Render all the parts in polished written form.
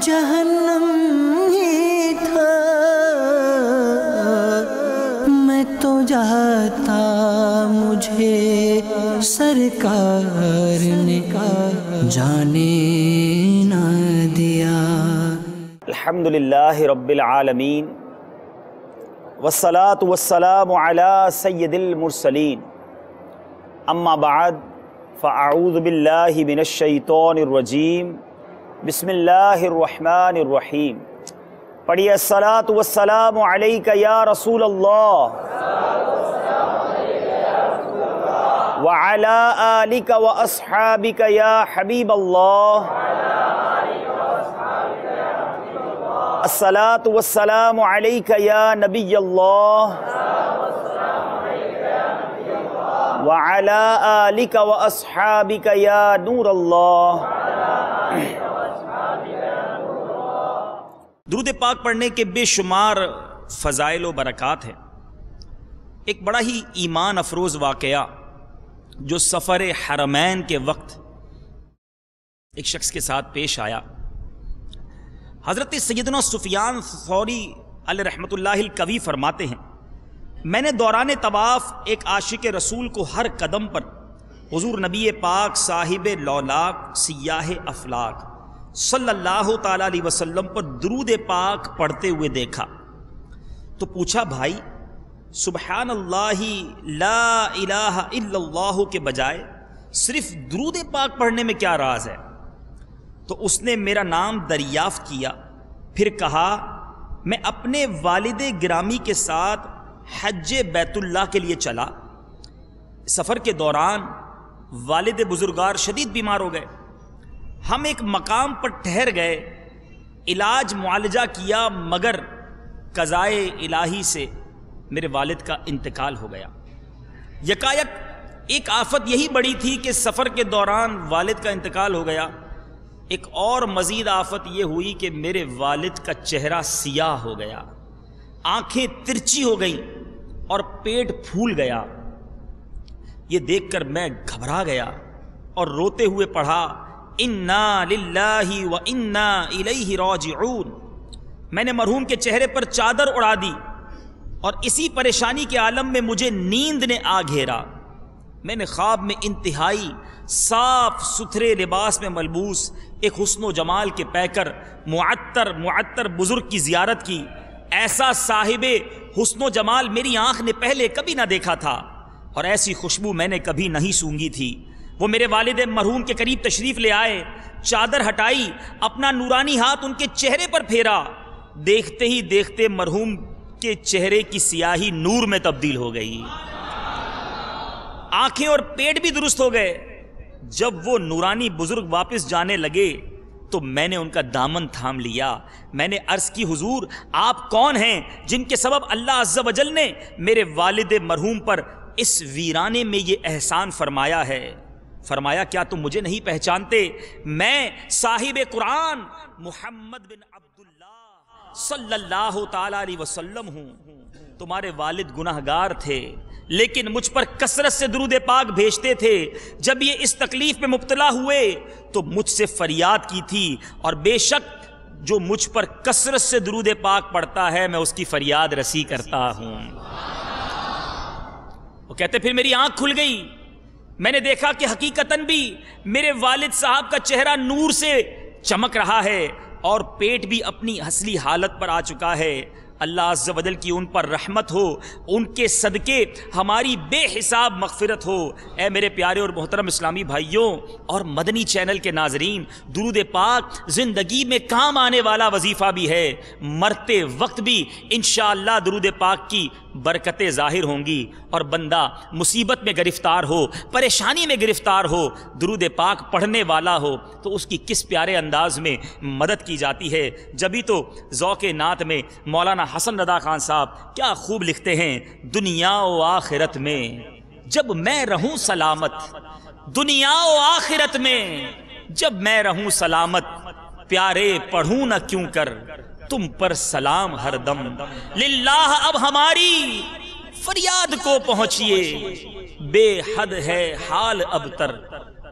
جہنم ہی تھا، میں تو جاتا مجھے سرکار نے جانے نہ دیا۔ الحمدللہ رب العالمین والصلاة والسلام علی سید المرسلین، اما بعد فاعوذ باللہ من الشیطان الرجیم، بسم اللہ الرحمن الرحیم۔ پڑھیے الصلاة والسلام علیک یا رسول اللہ وعلی آلک واصحابک یا حبیب اللہ، الصلاة والسلام علیک یا نبی اللہ وعلی آلک واصحابک یا نور اللہ۔ درود پاک پڑھنے کے بے شمار فضائل و برکات ہیں۔ ایک بڑا ہی ایمان افروز واقعہ جو سفر حرمین کے وقت ایک شخص کے ساتھ پیش آیا۔ حضرت سیدنا سفیان ثوری علیہ رحمۃ اللہ القوی فرماتے ہیں، میں نے دوران طواف ایک عاشق رسول کو ہر قدم پر حضور نبی پاک صاحب لولاک سیاہ افلاک صلی اللہ تعالی علیہ وسلم پر درود پاک پڑھتے ہوئے دیکھا تو پوچھا، بھائی سبحان اللہ لا الہ الا اللہ کے بجائے صرف درود پاک پڑھنے میں کیا راز ہے؟ تو اس نے میرا نام دریافت کیا، پھر کہا میں اپنے والد گرامی کے ساتھ حج بیت اللہ کے لیے چلا۔ سفر کے دوران والد بزرگوار شدید بیمار ہو گئے، ہم ایک مقام پر ٹھہر گئے، علاج معالجہ کیا، مگر قضائے الہی سے میرے والد کا انتقال ہو گیا۔ یکایک ایک آفت یہی بڑی تھی کہ سفر کے دوران والد کا انتقال ہو گیا، ایک اور مزید آفت یہ ہوئی کہ میرے والد کا چہرہ سیاہ ہو گیا، آنکھیں ترچی ہو گئیں اور پیٹ پھول گیا۔ یہ دیکھ کر میں گھبرا گیا اور روتے ہوئے پڑھا، انا للہ و انا الیہ راجعون۔ میں نے مرحوم کے چہرے پر چادر اڑا دی اور اسی پریشانی کے عالم میں مجھے نیند نے آ گھیرا۔ میں نے خواب میں انتہائی صاف ستھرے لباس میں ملبوس ایک حسن و جمال کے پیکر معطر بزرگ کی زیارت کی۔ ایسا صاحب حسن و جمال میری آنکھ نے پہلے کبھی نہ دیکھا تھا اور ایسی خوشبو میں نے کبھی نہیں سونگھی تھی۔ وہ میرے والد مرحوم کے قریب تشریف لے آئے، چادر ہٹائی، اپنا نورانی ہاتھ ان کے چہرے پر پھیرا۔ دیکھتے ہی دیکھتے مرحوم کے چہرے کی سیاہی نور میں تبدیل ہو گئی، آنکھیں اور پیٹ بھی درست ہو گئے۔ جب وہ نورانی بزرگ واپس جانے لگے تو میں نے ان کا دامن تھام لیا۔ میں نے عرض کی، حضور آپ کون ہیں جن کے سبب اللہ عز و جل نے میرے والد مرحوم پر اس ویرانے میں یہ احسان فرمایا ہے؟ فرمایا، کیا تم مجھے نہیں پہچانتے؟ میں صاحب قرآن محمد بن عبداللہ صلی اللہ تعالی علیہ وسلم ہوں۔ تمہارے والد گناہگار تھے لیکن مجھ پر کثرت سے درود پاک بھیجتے تھے۔ جب یہ اس تکلیف میں مبتلا ہوئے تو مجھ سے فریاد کی تھی، اور بے شک جو مجھ پر کثرت سے درود پاک پڑھتا ہے میں اس کی فریاد رسی کرتا ہوں۔ وہ کہتے پھر میری آنکھ کھل گئی، میں نے دیکھا کہ حقیقتاً بھی میرے والد صاحب کا چہرہ نور سے چمک رہا ہے اور پیٹ بھی اپنی اصلی حالت پر آ چکا ہے۔ اللہ عز و جل کی ان پر رحمت ہو، ان کے صدقے ہماری بے حساب مغفرت ہو۔ اے میرے پیارے اور محترم اسلامی بھائیوں اور مدنی چینل کے ناظرین، درود پاک زندگی میں کام آنے والا وظیفہ بھی ہے، مرتے وقت بھی انشاءاللہ درود پاک کی برکتیں ظاہر ہوں گی، اور بندہ مصیبت میں گرفتار ہو، پریشانی میں گرفتار ہو، درود پاک پڑھنے والا ہو تو اس کی کس پیارے انداز میں مدد کی جاتی ہے۔ جبھی تو ذوق نعت میں مولانا حسن رضا خان صاحب کیا خوب لکھتے ہیں، دنیا و آخرت میں جب میں رہوں سلامت، دنیا و آخرت میں جب میں رہوں سلامت، پیارے پڑھوں نہ کیوں کر تم پر سلام ہر دم، للہ اب ہماری فریاد کو پہنچیے، بے حد ہے حال اب تر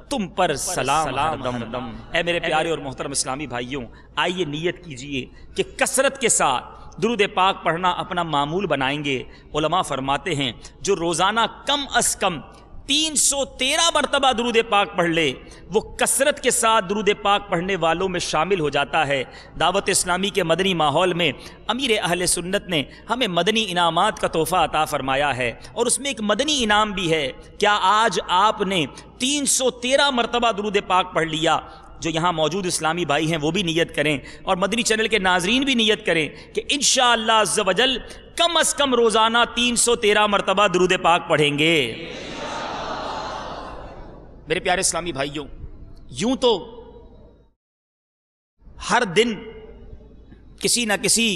تم پر سلام ہر دم۔ اے میرے پیارے اور محترم اسلامی بھائیوں، آئیے نیت کیجئے کہ کثرت کے ساتھ درود پاک پڑھنا اپنا معمول بنائیں گے۔ علماء فرماتے ہیں جو روزانہ کم از کم 313 مرتبہ درود پاک پڑھ لے وہ کثرت کے ساتھ درود پاک پڑھنے والوں میں شامل ہو جاتا ہے۔ دعوت اسلامی کے مدنی ماحول میں امیر اہل سنت نے ہمیں مدنی انعامات کا تحفہ عطا فرمایا ہے، اور اس میں ایک مدنی انعام بھی ہے۔ کیا آج آپ نے 313 مرتبہ درود پاک پڑھ لیا؟ جو یہاں موجود اسلامی بھائی ہیں وہ بھی نیت کریں، اور مدنی چینل کے ناظرین بھی نیت کریں کہ انشاءاللہ عز و جل کم از کم روزانہ 313 مرتبہ درود پاک پڑھیں گے۔ میرے پیارے اسلامی بھائیوں، یوں تو ہر دن کسی نہ کسی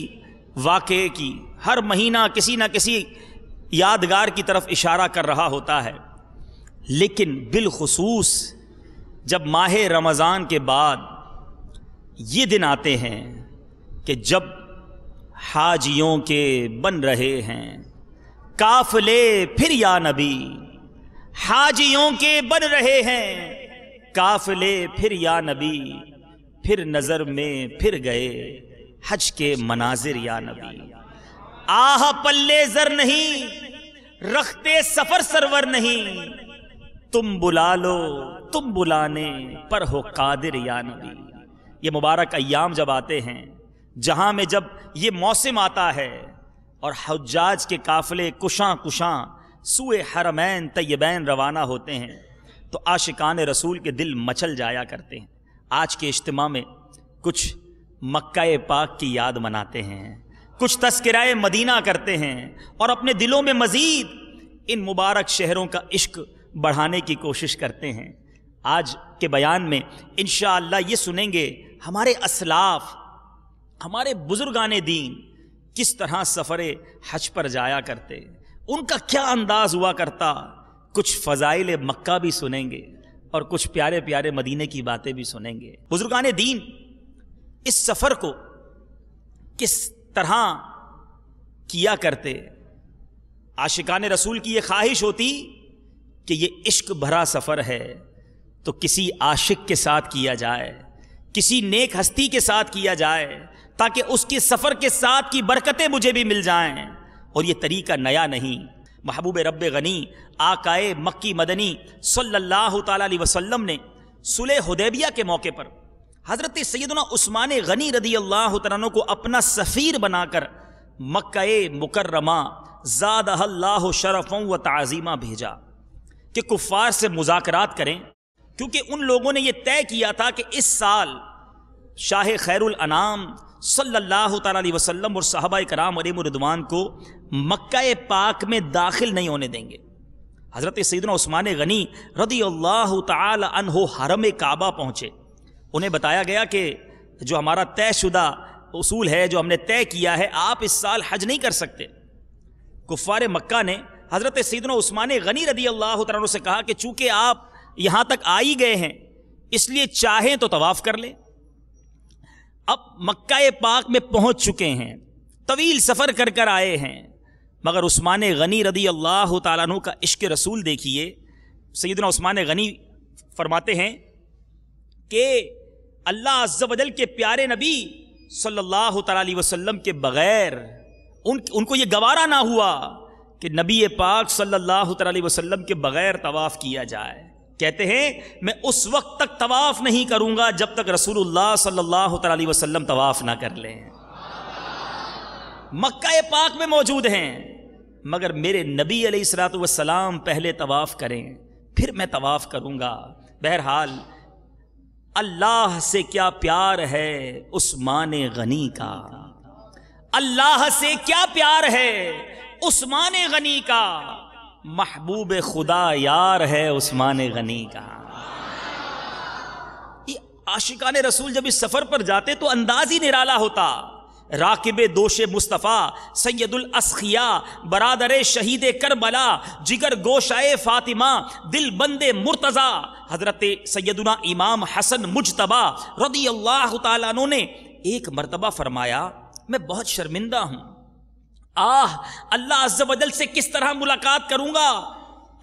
واقعے کی، ہر مہینہ کسی نہ کسی یادگار کی طرف اشارہ کر رہا ہوتا ہے، لیکن بالخصوص جب ماہ رمضان کے بعد یہ دن آتے ہیں کہ جب حاجیوں کے بن رہے ہیں قافلے پھر یا نبی، حاجیوں کے بن رہے ہیں قافلے پھر یا نبی، پھر نظر میں پھر گئے حج کے مناظر یا نبی۔ آہ پلے زر نہیں رختے سفر سرور نہیں، تم بلا لو تم بلانے پر ہو قادر یا نبی۔ یہ مبارک ایام جب آتے ہیں، جہاں میں جب یہ موسم آتا ہے اور حجاج کے قافلے کشاں کشاں سوئے حرمین طیبین روانہ ہوتے ہیں، تو عاشقان رسول کے دل مچل جایا کرتے ہیں۔ آج کے اجتماع میں کچھ مکہ پاک کی یاد مناتے ہیں، کچھ تذکرہ مدینہ کرتے ہیں، اور اپنے دلوں میں مزید ان مبارک شہروں کا عشق بڑھانے کی کوشش کرتے ہیں۔ آج کے بیان میں انشاءاللہ یہ سنیں گے ہمارے اسلاف، ہمارے بزرگان دین کس طرح سفر حج پر جایا کرتے، ان کا کیا انداز ہوا کرتا۔ کچھ فضائل مکہ بھی سنیں گے اور کچھ پیارے پیارے مدینے کی باتیں بھی سنیں گے۔ بزرگان دین اس سفر کو کس طرح کیا کرتے۔ عاشقان رسول کی یہ خواہش ہوتی کہ یہ عشق بھرا سفر ہے تو کسی عاشق کے ساتھ کیا جائے، کسی نیک ہستی کے ساتھ کیا جائے، تاکہ اس کے سفر کے ساتھ کی برکتیں مجھے بھی مل جائیں۔ اور یہ طریقہ نیا نہیں، محبوب رب غنی آقائے مکی مدنی صلی اللہ تعالی علیہ وسلم نے صلح حدیبیہ کے موقع پر حضرت سیدنا عثمان غنی رضی اللہ تعالیٰ عنہ کو اپنا سفیر بنا کر مکہ مکرمہ زادہ اللہ شرفا و تعظیما بھیجا کہ کفار سے مذاکرات کریں، کیونکہ ان لوگوں نے یہ طے کیا تھا کہ اس سال شاہ خیر الانام صلی اللہ تعالیٰ علیہ وسلم اور صحابہ کرام علیہم الرضوان کو مکہ پاک میں داخل نہیں ہونے دیں گے۔ حضرت سیدنا عثمان غنی رضی اللہ تعالی عنہ حرم کعبہ پہنچے، انہیں بتایا گیا کہ جو ہمارا طے شدہ اصول ہے، جو ہم نے طے کیا ہے، آپ اس سال حج نہیں کر سکتے۔ کفار مکہ نے حضرت سیدنا عثمان غنی رضی اللہ تعالیٰ عنہ سے کہا کہ چونکہ آپ یہاں تک آ ہی گئے ہیں، اس لیے چاہیں تو طواف کر لیں۔ اب مکہ پاک میں پہنچ چکے ہیں، طویل سفر کر کر آئے ہیں، مگر عثمان غنی رضی اللہ تعالیٰ عنہ کا عشق رسول دیکھیے۔ سیدنا عثمان غنی فرماتے ہیں کہ اللہ عز و جل کے پیارے نبی صلی اللہ تعالیٰ علیہ وسلم کے بغیر ان کو یہ گوارا نہ ہوا کہ نبی پاک صلی اللہ تعالیٰ علیہ وسلم کے بغیر طواف کیا جائے۔ کہتے ہیں میں اس وقت تک طواف نہیں کروں گا جب تک رسول اللہ صلی اللہ تعالیٰ علیہ وسلم طواف نہ کر لیں۔ مکہ پاک میں موجود ہیں، مگر میرے نبی علیہ الصلوۃ والسلام پہلے طواف کریں پھر میں طواف کروں گا۔ بہرحال اللہ سے کیا پیار ہے عثمان غنی کا، اللہ سے کیا پیار ہے عثمان غنی کا، محبوب خدا یار ہے عثمان غنی کا۔ یہ عاشقان رسول جب اس سفر پر جاتے تو انداز ہی نرالا ہوتا۔ راکب دوش مصطفیٰ سید الاسخیاء برادر شہید کربلا جگر گوشائے فاطمہ دل بند مرتضیٰ حضرت سیدنا امام حسن مجتبیٰ رضی اللہ تعالیٰ عنہ نے ایک مرتبہ فرمایا میں بہت شرمندہ ہوں، اللہ عز و جل سے کس طرح ملاقات کروں گا،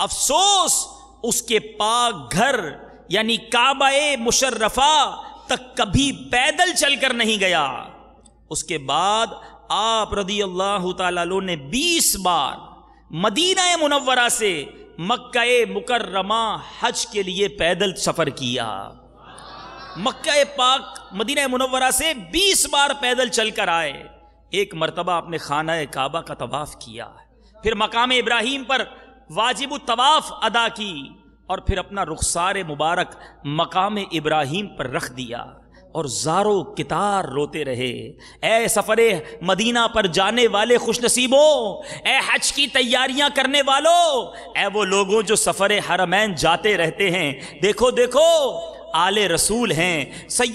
افسوس اس کے پاک گھر یعنی کعبہ مشرفہ تک کبھی پیدل چل کر نہیں گیا۔ اس کے بعد آپ رضی اللہ تعالیٰ عنہ نے 20 بار مدینہ منورہ سے مکہ مکرمہ حج کے لیے پیدل سفر کیا۔ مکہ پاک مدینہ منورہ سے 20 بار پیدل چل کر آئے۔ ایک مرتبہ آپ نے خانہ کعبہ کا طواف کیا، پھر مقام ابراہیم پر واجب الطواف ادا کی، اور پھر اپنا رخسار مبارک مقام ابراہیم پر رکھ دیا اور زارو کتار روتے رہے۔ اے سفر مدینہ پر جانے والے خوش نصیبوں، اے حج کی تیاریاں کرنے والوں، اے وہ لوگوں جو سفر حرمین جاتے رہتے ہیں، دیکھو دیکھو آل رسول ہیں،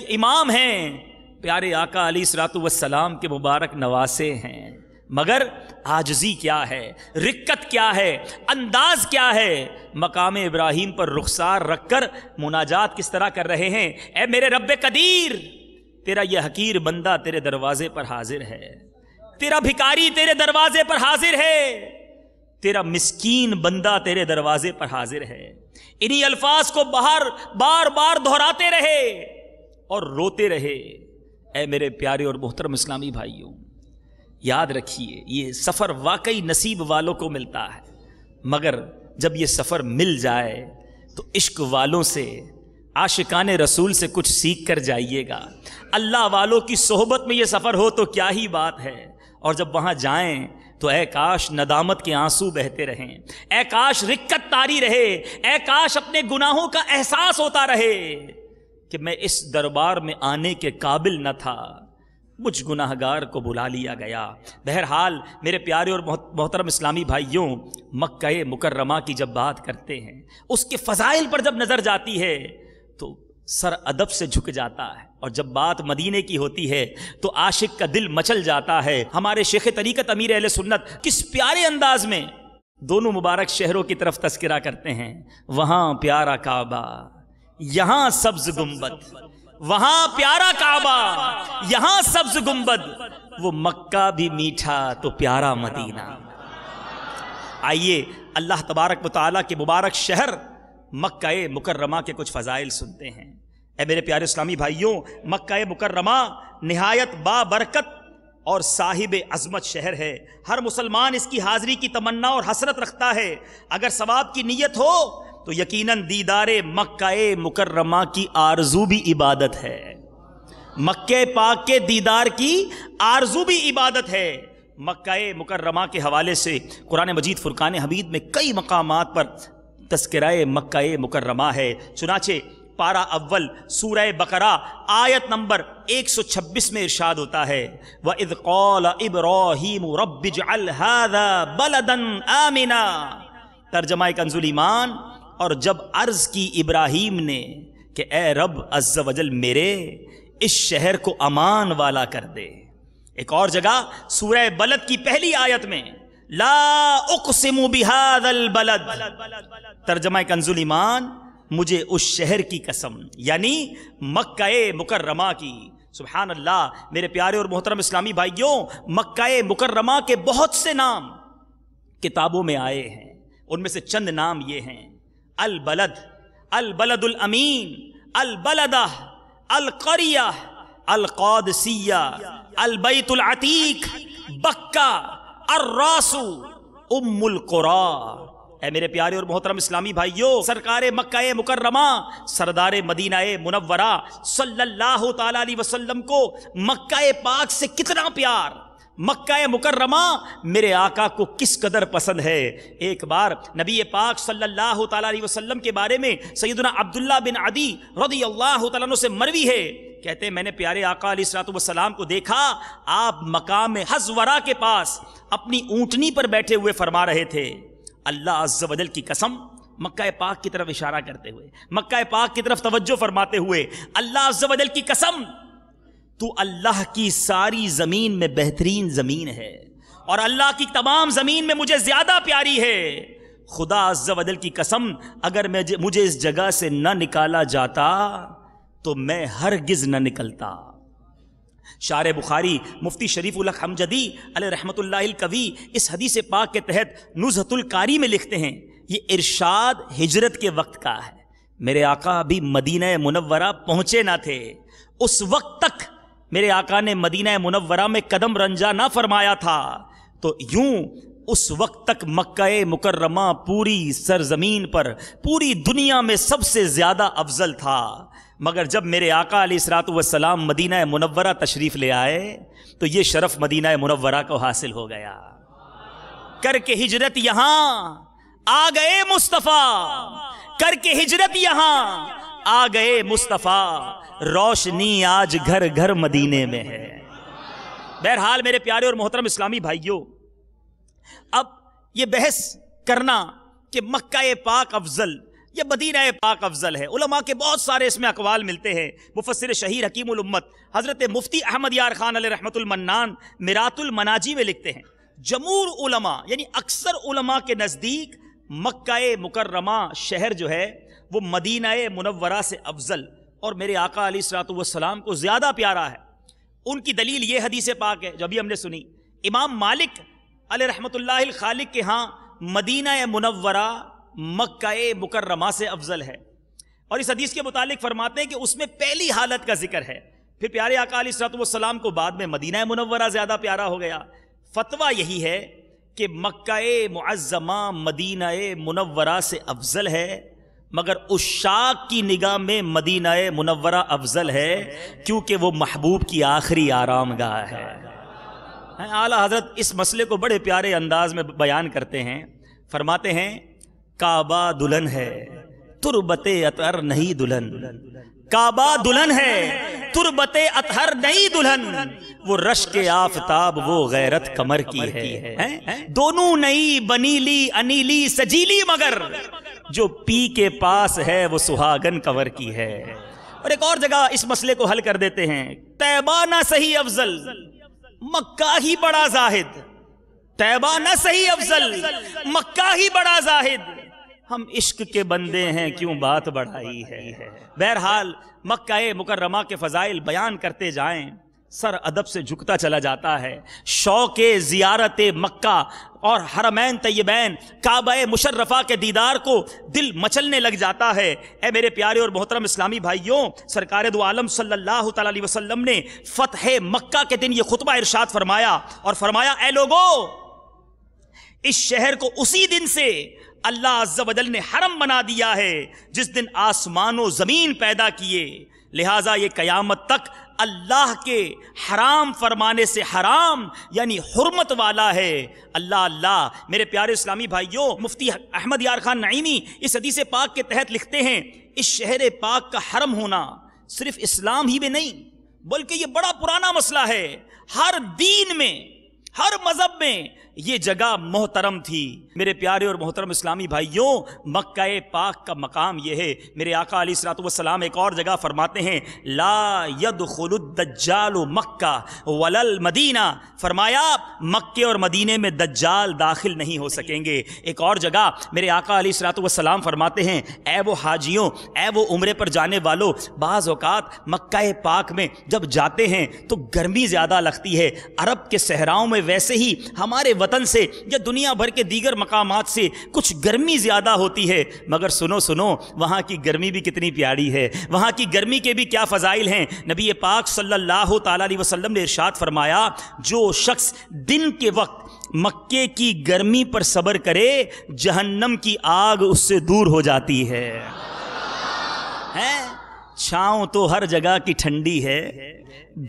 امام ہیں، پیارے آقا علیہ الصلوۃ والسلام کے مبارک نواسے ہیں، مگر عاجزی کیا ہے، رکت کیا ہے، انداز کیا ہے، مقام ابراہیم پر رخسار رکھ کر مناجات کس طرح کر رہے ہیں۔ اے میرے رب قدیر، تیرا یہ حقیر بندہ تیرے دروازے پر حاضر ہے، تیرا بھکاری تیرے دروازے پر حاضر ہے، تیرا مسکین بندہ تیرے دروازے پر حاضر ہے۔ انہی الفاظ کو بار بار دہراتے رہے اور روتے رہے۔ اے میرے پیارے اور محترم اسلامی بھائیوں، یاد رکھیے یہ سفر واقعی نصیب والوں کو ملتا ہے، مگر جب یہ سفر مل جائے تو عشق والوں سے، عاشقان رسول سے کچھ سیکھ کر جائیے گا۔ اللہ والوں کی صحبت میں یہ سفر ہو تو کیا ہی بات ہے، اور جب وہاں جائیں تو اے کاش ندامت کے آنسو بہتے رہیں، اے کاش رکت طاری رہے، اے کاش اپنے گناہوں کا احساس ہوتا رہے کہ میں اس دربار میں آنے کے قابل نہ تھا، مجھ گناہگار کو بلا لیا گیا۔ بہرحال میرے پیارے اور محترم اسلامی بھائیوں، مکہ مکرمہ کی جب بات کرتے ہیں، اس کے فضائل پر جب نظر جاتی ہے تو سر ادب سے جھک جاتا ہے، اور جب بات مدینے کی ہوتی ہے تو عاشق کا دل مچل جاتا ہے۔ ہمارے شیخ طریقت امیر اہل سنت کس پیارے انداز میں دونوں مبارک شہروں کی طرف تذکرہ کرتے ہیں۔ وہاں پیارا کعبہ، یہاں سبز گنبد، وہاں پیارا کعبہ، یہاں سبز گنبد، وہ مکہ بھی میٹھا تو پیارا مدینہ۔ آئیے اللہ تبارک و تعالیٰ کے مبارک شہر مکہ مکرمہ کے کچھ فضائل سنتے ہیں۔ اے میرے پیارے اسلامی بھائیوں، مکہ مکرمہ نہایت بابرکت اور صاحب عظمت شہر ہے۔ ہر مسلمان اس کی حاضری کی تمنا اور حسرت رکھتا ہے۔ اگر ثواب کی نیت ہو تو یقیناً دیدار مکہ مکرمہ کی آرزو بھی عبادت ہے، مکہ پاک کے دیدار کی آرزو بھی عبادت ہے۔ مکہ مکرمہ کے حوالے سے قرآن مجید فرقان حمید میں کئی مقامات پر تذکرہ مکہ مکرمہ ہے۔ چنانچہ پارہ اول سورہ بقرہ آیت نمبر 126 میں ارشاد ہوتا ہے، وَإِذْ قَالَ إِبْرَاهِيمُ رَبِّ اجْعَلْ هَذَا بَلَدًا آمِنًا۔ ترجمہ کنز ایمان، اور جب عرض کی ابراہیم نے کہ اے رب عز و جل میرے اس شہر کو امان والا کر دے۔ ایک اور جگہ سورہ بلد کی پہلی آیت میں لا اقسم بہذا البلد، ترجمہ کنز ایمان، مجھے اس شہر کی قسم، یعنی مکہ مکرمہ کی۔ سبحان اللہ میرے پیارے اور محترم اسلامی بھائیوں، مکہ مکرمہ کے بہت سے نام کتابوں میں آئے ہیں، ان میں سے چند نام یہ ہیں: البلد، البلد الامین، البلدہ، القریہ، القادسیہ، البیت العتیق، بکہ، الراس، ام القری۔ اے میرے پیارے اور محترم اسلامی بھائیوں، سرکار مکہ مکرمہ سردار مدینہ منورہ صلی اللہ تعالی علیہ وسلم کو مکہ پاک سے کتنا پیار، مکہ مکرمہ میرے آقا کو کس قدر پسند ہے۔ ایک بار نبی پاک صلی اللہ تعالی علیہ وسلم کے بارے میں سیدنا عبداللہ بن عدی رضی اللہ تعالیٰ عنہ سے مروی ہے، کہتے ہیں میں نے پیارے آقا علیہ الصلوۃ والسلام کو دیکھا، آپ مقام حزورہ کے پاس اپنی اونٹنی پر بیٹھے ہوئے فرما رہے تھے، اللہ عز و جل کی قسم، مکہ پاک کی طرف اشارہ کرتے ہوئے، مکہ پاک کی طرف توجہ فرماتے ہوئے، اللہ عز و جل کی قسم، تو اللہ کی ساری زمین میں بہترین زمین ہے اور اللہ کی تمام زمین میں مجھے زیادہ پیاری ہے۔ خدا عز و جل کی قسم، اگر مجھے اس جگہ سے نہ نکالا جاتا تو میں ہرگز نہ نکلتا۔ شارح بخاری مفتی شریف الحق حمجدی علیہ رحمۃ اللہ القوی اس حدیث پاک کے تحت نزہۃ القاری میں لکھتے ہیں، یہ ارشاد ہجرت کے وقت کا ہے۔ میرے آقا ابھی مدینہ منورہ پہنچے نہ تھے، اس وقت تک میرے آقا نے مدینہ منورہ میں قدم رنجا نہ فرمایا تھا، تو یوں اس وقت تک مکہ مکرمہ پوری سرزمین پر، پوری دنیا میں سب سے زیادہ افضل تھا۔ مگر جب میرے آقا علیہ الصلوۃ والسلام مدینہ منورہ تشریف لے آئے تو یہ شرف مدینہ منورہ کو حاصل ہو گیا۔ کر کے ہجرت یہاں آ گئے مصطفیٰ، کر کے ہجرت یہاں آ گئے مصطفیٰ، روشنی آج گھر گھر مدینے میں ہے۔ بہرحال میرے پیارے اور محترم اسلامی بھائیوں، اب یہ بحث کرنا کہ مکہ پاک افضل یا مدینہ پاک افضل ہے، علماء کے بہت سارے اس میں اقوال ملتے ہیں۔ مفسر شہیر حکیم الامت حضرت مفتی احمد یار خان علیہ رحمت المنان میرات المناجی میں لکھتے ہیں، جمہور علماء یعنی اکثر علماء کے نزدیک مکہ مکرمہ شہر جو ہے وہ مدینہ منورہ سے افضل اور میرے آقا علیہ الصلوۃ والسلام کو زیادہ پیارا ہے۔ ان کی دلیل یہ حدیث پاک ہے جو ابھی ہم نے سنی، امام مالک علیہ رحمت اللہ الخالق کے ہاں مدینہ منورہ مکہ مکرمہ سے افضل ہے، اور اس حدیث کے متعلق فرماتے ہیں کہ اس میں پہلی حالت کا ذکر ہے، پھر پیارے آقا علیہ الصلوۃ والسلام کو بعد میں مدینہ منورہ زیادہ پیارا ہو گیا۔ فتویٰ یہی ہے کہ مکہ معظمہ مدینہ منورہ سے افضل ہے، مگر عشاق کی نگاہ میں مدینہ منورہ افضل ہے کیونکہ وہ محبوب کی آخری آرام گاہ ہے۔ اعلیٰ حضرت اس مسئلے کو بڑے پیارے انداز میں بیان کرتے ہیں، فرماتے ہیں کعبہ دلہن ہے تربت اطہر نہیں دلہن، کعبہ دلہن ہے تربت اطہر نہیں دلہن، وہ رشک آفتاب وہ غیرت کمر کی ہے، دونوں نئی بنیلی انیلی سجیلی مگر جو پی کے پاس ہے وہ سہاگن کنور کی ہے۔ اور ایک اور جگہ اس مسئلے کو حل کر دیتے ہیں، طیبہ نہ صحیح افضل مکہ ہی بڑا زاہد، طیبہ نہ صحیح افضل مکہ ہی بڑا زاہد، ہم عشق کے بندے ہیں کیوں بات بڑھائی ہے۔ بہرحال مکہ مکرمہ کے فضائل بیان کرتے جائیں، سر ادب سے جھکتا چلا جاتا ہے۔ شوق زیارت مکہ اور حرمین طیبین کعبہ مشرفہ کے دیدار کو دل مچلنے لگ جاتا ہے۔ اے میرے پیارے اور محترم اسلامی بھائیوں، سرکار دو عالم صلی اللہ تعالی علیہ وسلم نے فتح مکہ کے دن یہ خطبہ ارشاد فرمایا اور فرمایا، اے لوگو، اس شہر کو اسی دن سے اللہ عز و جل نے حرم بنا دیا ہے جس دن آسمان و زمین پیدا کیے، لہٰذا یہ قیامت تک اللہ کے حرام فرمانے سے حرام یعنی حرمت والا ہے۔ اللہ اللہ میرے پیارے اسلامی بھائیوں، مفتی احمد یار خان نعیمی اس حدیث پاک کے تحت لکھتے ہیں، اس شہر پاک کا حرم ہونا صرف اسلام ہی میں نہیں بلکہ یہ بڑا پرانا مسئلہ ہے، ہر دین میں، ہر مذہب میں یہ جگہ محترم تھی۔ میرے پیارے اور محترم اسلامی بھائیوں، مکہ پاک کا مقام یہ ہے۔ میرے آقا علیہ الصلوۃ والسلام ایک اور جگہ فرماتے ہیں، لا يدخل الدجال مکہ ولا المدینہ، فرمایا مکے اور مدینے میں دجال داخل نہیں ہو سکیں گے۔ ایک اور جگہ میرے آقا علیہ الصلوۃ والسلام فرماتے ہیں، اے وہ حاجیوں، اے وہ عمرے پر جانے والوں، بعض اوقات مکہ پاک میں جب جاتے ہیں تو گرمی زیادہ لگتی ہے، عرب کے صحراؤں میں ویسے ہی ہمارے وطن سے یا دنیا بھر کے دیگر مقامات سے کچھ گرمی زیادہ ہوتی ہے، مگر سنو وہاں کی گرمی بھی کتنی پیاری ہے، وہاں کی گرمی کے بھی کیا فضائل ہیں۔ نبی پاک صلی اللہ تعالی علیہ وسلم نے ارشاد فرمایا، جو شخص دن کے وقت مکے کی گرمی پر صبر کرے جہنم کی آگ اس سے دور ہو جاتی ہے۔ چھاؤں تو ہر جگہ کی ٹھنڈی ہے،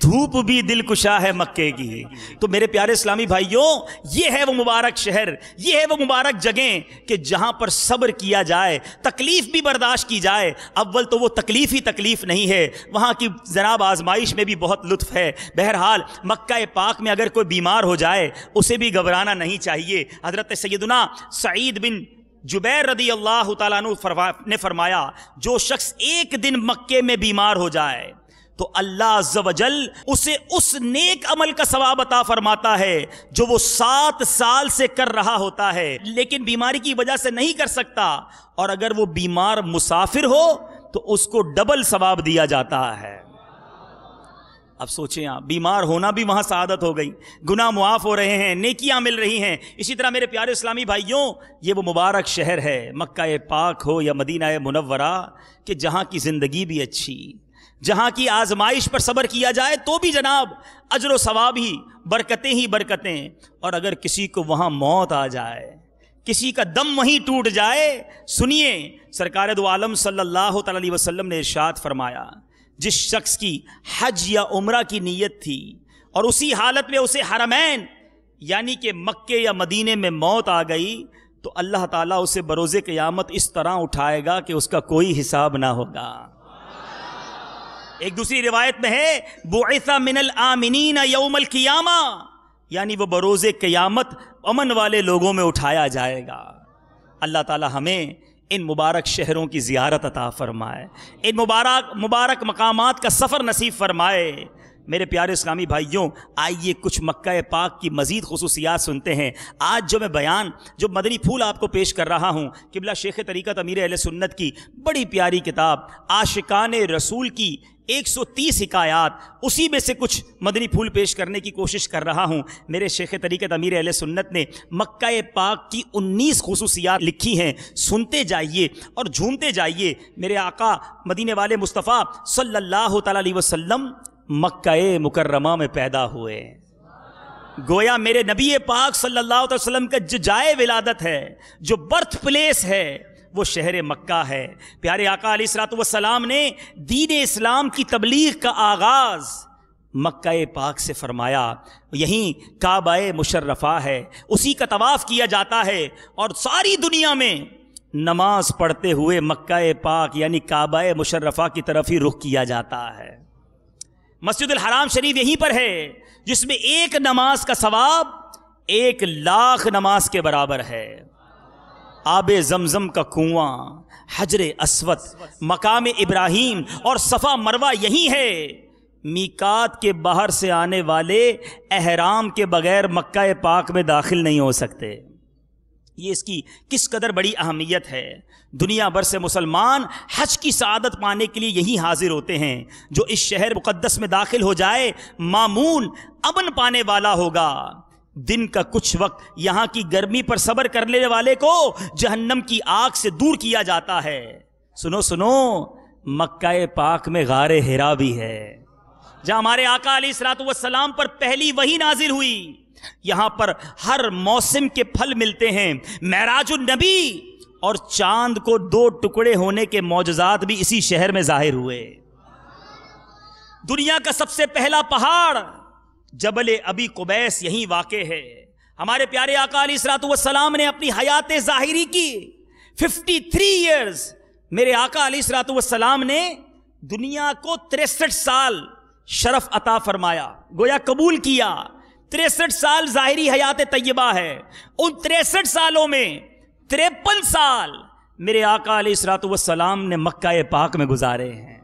دھوپ بھی دل کشا ہے مکے کی۔ تو میرے پیارے اسلامی بھائیوں، یہ ہے وہ مبارک شہر، یہ ہے وہ مبارک جگہیں کہ جہاں پر صبر کیا جائے، تکلیف بھی برداشت کی جائے۔ اول تو وہ تکلیف ہی تکلیف نہیں ہے، وہاں کی جناب آزمائش میں بھی بہت لطف ہے۔ بہرحال مکہ پاک میں اگر کوئی بیمار ہو جائے اسے بھی گھبرانا نہیں چاہیے۔ حضرت سیدنا سعید بن جبیر رضی اللہ تعالیٰ عنہ نے فرمایا، جو شخص ایک دن مکے میں بیمار ہو جائے تو اللہ عز و جل اسے اس نیک عمل کا ثواب عطا فرماتا ہے جو وہ 7 سال سے کر رہا ہوتا ہے لیکن بیماری کی وجہ سے نہیں کر سکتا، اور اگر وہ بیمار مسافر ہو تو اس کو ڈبل ثواب دیا جاتا ہے۔ اب سوچیں آپ، بیمار ہونا بھی وہاں سعادت ہو گئی، گناہ معاف ہو رہے ہیں، نیکیاں مل رہی ہیں۔ اسی طرح میرے پیارے اسلامی بھائیوں، یہ وہ مبارک شہر ہے مکہ پاک ہو یا مدینہ منورہ کہ جہاں کی زندگی بھی اچھی، جہاں کی آزمائش پر صبر کیا جائے تو بھی جناب اجر و ثواب ہی، برکتیں ہی برکتیں۔ اور اگر کسی کو وہاں موت آ جائے، کسی کا دم وہیں ٹوٹ جائے، سنیے سرکار دو عالم صلی اللہ تعالی علیہ وسلم نے ارشاد فرمایا، جس شخص کی حج یا عمرہ کی نیت تھی اور اسی حالت میں اسے حرمین یعنی کہ مکے یا مدینے میں موت آ گئی، تو اللہ تعالیٰ اسے بروز قیامت اس طرح اٹھائے گا کہ اس کا کوئی حساب نہ ہوگا۔ ایک دوسری روایت میں ہے بعث من الآمنین یوم القیامہ، یعنی وہ بروز قیامت امن والے لوگوں میں اٹھایا جائے گا۔ اللہ تعالیٰ ہمیں ان مبارک شہروں کی زیارت عطا فرمائے، ان مبارک مقامات کا سفر نصیب فرمائے۔ میرے پیارے اسلامی بھائیوں، آئیے کچھ مکہ پاک کی مزید خصوصیات سنتے ہیں۔ آج جو میں بیان، جو مدنی پھول آپ کو پیش کر رہا ہوں، قبلہ شیخ طریقت امیر اہل سنت کی بڑی پیاری کتاب عاشقان رسول کی 130 حکایات، اسی میں سے کچھ مدنی پھول پیش کرنے کی کوشش کر رہا ہوں۔ میرے شیخ طریقت امیر اہل سنت نے مکہ پاک کی 19 خصوصیات لکھی ہیں، سنتے جائیے اور جھومتے جائیے۔ میرے آقا مدینے والے مصطفیٰ صلی اللہ تعالی علیہ وسلم مکہ مکرمہ میں پیدا ہوئے، گویا میرے نبی پاک صلی اللہ علیہ وسلم کا جو جائے ولادت ہے، جو برتھ پلیس ہے، وہ شہر مکہ ہے۔ پیارے آقا علیہ الصلوۃ والسلام نے دین اسلام کی تبلیغ کا آغاز مکہ پاک سے فرمایا۔ یہیں کعبہ مشرفہ ہے، اسی کا طواف کیا جاتا ہے، اور ساری دنیا میں نماز پڑھتے ہوئے مکہ پاک یعنی کعبہ مشرفہ کی طرف ہی رخ کیا جاتا ہے۔ مسجد الحرام شریف یہیں پر ہے، جس میں ایک نماز کا ثواب 1,00,000 نماز کے برابر ہے۔ آب زمزم کا کنواں، حجر اسود، مقام ابراہیم اور صفا مروہ یہی ہے۔ میقات کے باہر سے آنے والے احرام کے بغیر مکہ پاک میں داخل نہیں ہو سکتے۔ یہ اس کی کس قدر بڑی اہمیت ہے۔ دنیا بھر سے مسلمان حج کی سعادت پانے کے لیے یہی حاضر ہوتے ہیں۔ جو اس شہر مقدس میں داخل ہو جائے مامون امن پانے والا ہوگا۔ دن کا کچھ وقت یہاں کی گرمی پر صبر کر لینے والے کو جہنم کی آگ سے دور کیا جاتا ہے۔ سنو سنو، مکہ پاک میں غار حرا بھی ہے، جہاں ہمارے آقا علیہ الصلوۃ والسلام پر پہلی وحی نازل ہوئی۔ یہاں پر ہر موسم کے پھل ملتے ہیں۔ معراج النبی اور چاند کو 2 ٹکڑے ہونے کے معجزات بھی اسی شہر میں ظاہر ہوئے۔ دنیا کا سب سے پہلا پہاڑ جبل ابی قبیس یہیں واقع ہے۔ ہمارے پیارے آقا علیہ الصلوۃ والسلام نے اپنی حیات ظاہری کی 53 ایئرز، میرے آقا علیہ الصلوۃ والسلام نے دنیا کو 63 سال شرف عطا فرمایا، گویا قبول کیا۔ 63 سال ظاہری حیات طیبہ ہے، ان 63 سالوں میں 53 سال میرے آقا علیہ الصلوۃ والسلام نے مکہ پاک میں گزارے ہیں۔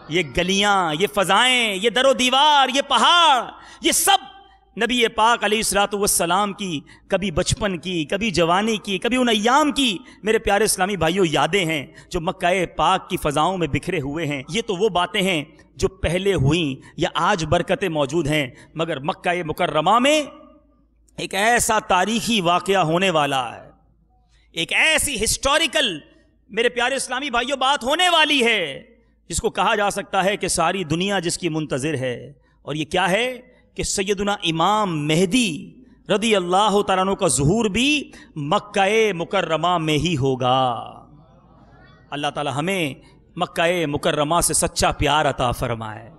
یہ گلیاں، یہ فضائیں، یہ در و دیوار، یہ پہاڑ، یہ سب نبی پاک علیہ الصلوۃ والسلام کی کبھی بچپن کی، کبھی جوانی کی، کبھی ان ایام کی میرے پیارے اسلامی بھائیوں یادیں ہیں جو مکہ پاک کی فضاؤں میں بکھرے ہوئے ہیں۔ یہ تو وہ باتیں ہیں جو پہلے ہوئیں یا آج برکتیں موجود ہیں، مگر مکہ مکرمہ میں ایک ایسا تاریخی واقعہ ہونے والا ہے، ایک ایسی ہسٹوریکل میرے پیارے اسلامی بھائیوں بات ہونے والی ہے جس کو کہا جا سکتا ہے کہ ساری دنیا جس کی منتظر ہے۔ اور یہ کیا ہے کہ سیدنا امام مہدی رضی اللہ تعالیٰ عنہ کا ظہور بھی مکہ مکرمہ میں ہی ہوگا۔ اللہ تعالیٰ ہمیں مکہ مکرمہ سے سچا پیار عطا فرمائے،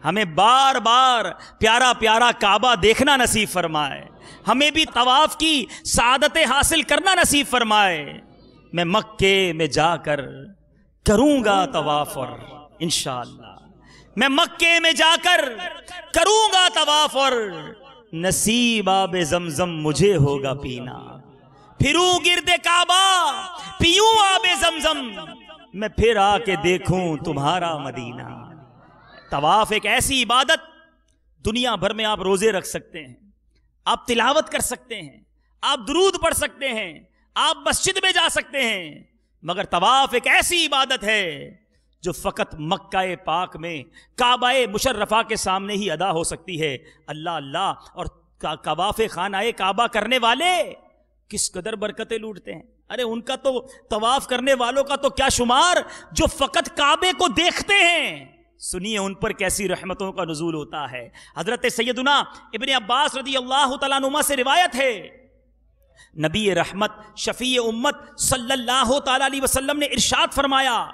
ہمیں بار بار پیارا پیارا کعبہ دیکھنا نصیب فرمائے، ہمیں بھی طواف کی سعادتیں حاصل کرنا نصیب فرمائے۔ میں مکے میں جا کر کروں گا طواف، اور انشاءاللہ میں مکے میں جا کر کروں گا طواف، اور نصیب آب زمزم مجھے ہوگا پینا۔ پھروں گرد کعبہ پیوں آب زمزم، میں پھر آ کے دیکھوں تمہارا مدینہ۔ طواف ایک ایسی عبادت، دنیا بھر میں آپ روزے رکھ سکتے ہیں، آپ تلاوت کر سکتے ہیں، آپ درود پڑھ سکتے ہیں، آپ مسجد میں جا سکتے ہیں، مگر طواف ایک ایسی عبادت ہے جو فقط مکہ پاک میں کعبہ مشرفہ کے سامنے ہی ادا ہو سکتی ہے۔ اللہ اللہ، اور طواف خانہ کعبہ کرنے والے کس قدر برکتیں لوٹتے ہیں۔ ارے ان کا تو طواف کرنے والوں کا تو کیا شمار جو فقط کعبے کو دیکھتے ہیں، سنیے ان پر کیسی رحمتوں کا نزول ہوتا ہے۔ حضرت سیدنا ابن عباس رضی اللہ تعالیٰ عنہما سے روایت ہے، نبی رحمت شفیع امت صلی اللہ تعالیٰ علیہ وسلم نے ارشاد فرمایا،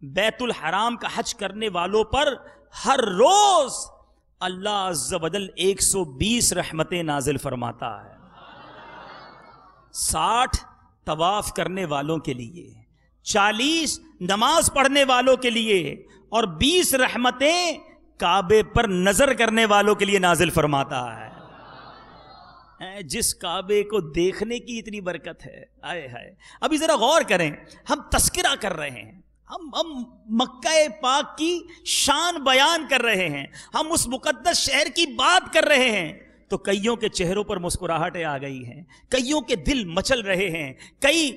بیت الحرام کا حج کرنے والوں پر ہر روز اللہ عز و جل 120 رحمتیں نازل فرماتا ہے۔ 60 طواف کرنے والوں کے لیے، 40 نماز پڑھنے والوں کے لیے، اور 20 رحمتیں کعبے پر نظر کرنے والوں کے لیے نازل فرماتا ہے۔ جس کعبے کو دیکھنے کی اتنی برکت ہے، آئے ہائے۔ ابھی ذرا غور کریں، ہم تذکرہ کر رہے ہیں، ہم مکہ پاک کی شان بیان کر رہے ہیں، ہم اس مقدس شہر کی بات کر رہے ہیں، تو کئیوں کے چہروں پر مسکراہٹیں آ گئی ہیں، کئیوں کے دل مچل رہے ہیں، کئی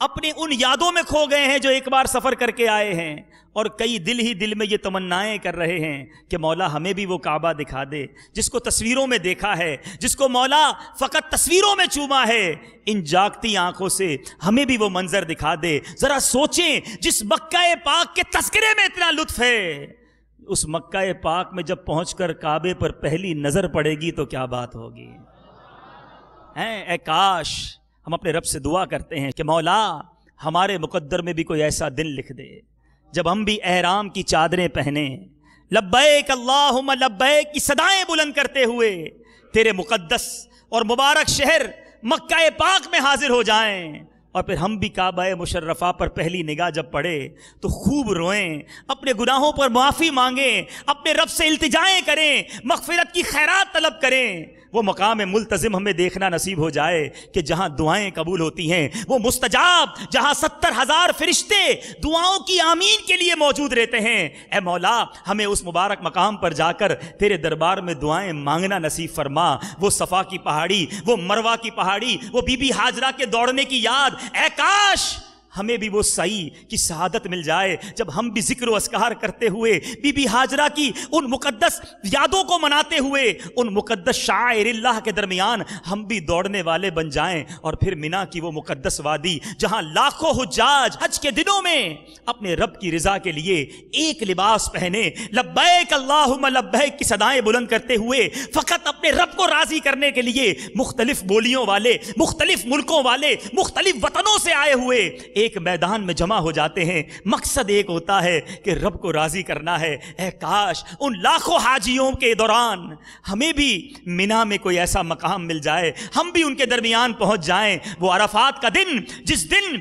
اپنے ان یادوں میں کھو گئے ہیں جو ایک بار سفر کر کے آئے ہیں، اور کئی دل ہی دل میں یہ تمنائیں کر رہے ہیں کہ مولا ہمیں بھی وہ کعبہ دکھا دے جس کو تصویروں میں دیکھا ہے، جس کو مولا فقط تصویروں میں چوما ہے، ان جاگتی آنکھوں سے ہمیں بھی وہ منظر دکھا دے۔ ذرا سوچیں، جس مکہ پاک کے تذکرے میں اتنا لطف ہے، اس مکہ پاک میں جب پہنچ کر کعبے پر پہلی نظر پڑے گی تو کیا بات ہوگی۔ اے کاش ہم اپنے رب سے دعا کرتے ہیں کہ مولا ہمارے مقدر میں بھی کوئی ایسا دن لکھ دے جب ہم بھی احرام کی چادریں پہنیں، لبیک اللہم لبیک کی صدائیں بلند کرتے ہوئے تیرے مقدس اور مبارک شہر مکہ پاک میں حاضر ہو جائیں، اور پھر ہم بھی کعبہ مشرفہ پر پہلی نگاہ جب پڑے تو خوب روئیں، اپنے گناہوں پر معافی مانگیں، اپنے رب سے التجائیں کریں، مغفرت کی خیرات طلب کریں۔ وہ مقام ملتزم ہمیں دیکھنا نصیب ہو جائے کہ جہاں دعائیں قبول ہوتی ہیں، وہ مستجاب جہاں 70,000 فرشتے دعاؤں کی آمین کے لیے موجود رہتے ہیں۔ اے مولا ہمیں اس مبارک مقام پر جا کر تیرے دربار میں دعائیں مانگنا نصیب فرما۔ وہ صفا کی پہاڑی، وہ مروہ کی پہاڑی، وہ بی بی ہاجرہ کے دوڑنے کی یاد، اے کاش ہمیں بھی وہ سعی کی سعادت مل جائے جب ہم بھی ذکر و اذکار کرتے ہوئے بی بی ہاجرہ کی ان مقدس یادوں کو مناتے ہوئے ان مقدس شعائر اللہ کے درمیان ہم بھی دوڑنے والے بن جائیں، اور پھر مینا کی وہ مقدس وادی جہاں لاکھوں حجاج حج کے دنوں میں اپنے رب کی رضا کے لیے ایک لباس پہنے، لبیک اللہم لبیک کی صدائیں بلند کرتے ہوئے فقط اپنے رب کو راضی کرنے کے لیے مختلف بولیوں والے، مختلف ملکوں والے، مختلف وطنوں سے آئے ہوئے ایک میدان میں جمع ہو جاتے ہیں۔ مقصد ایک ہوتا ہے کہ رب کو راضی کرنا ہے۔ اے کاش ان لاکھوں حاجیوں کے دوران ہمیں بھی مینا میں کوئی ایسا مقام مل جائے، ہم بھی ان کے درمیان پہنچ جائیں۔ وہ عرفات کا دن جس دن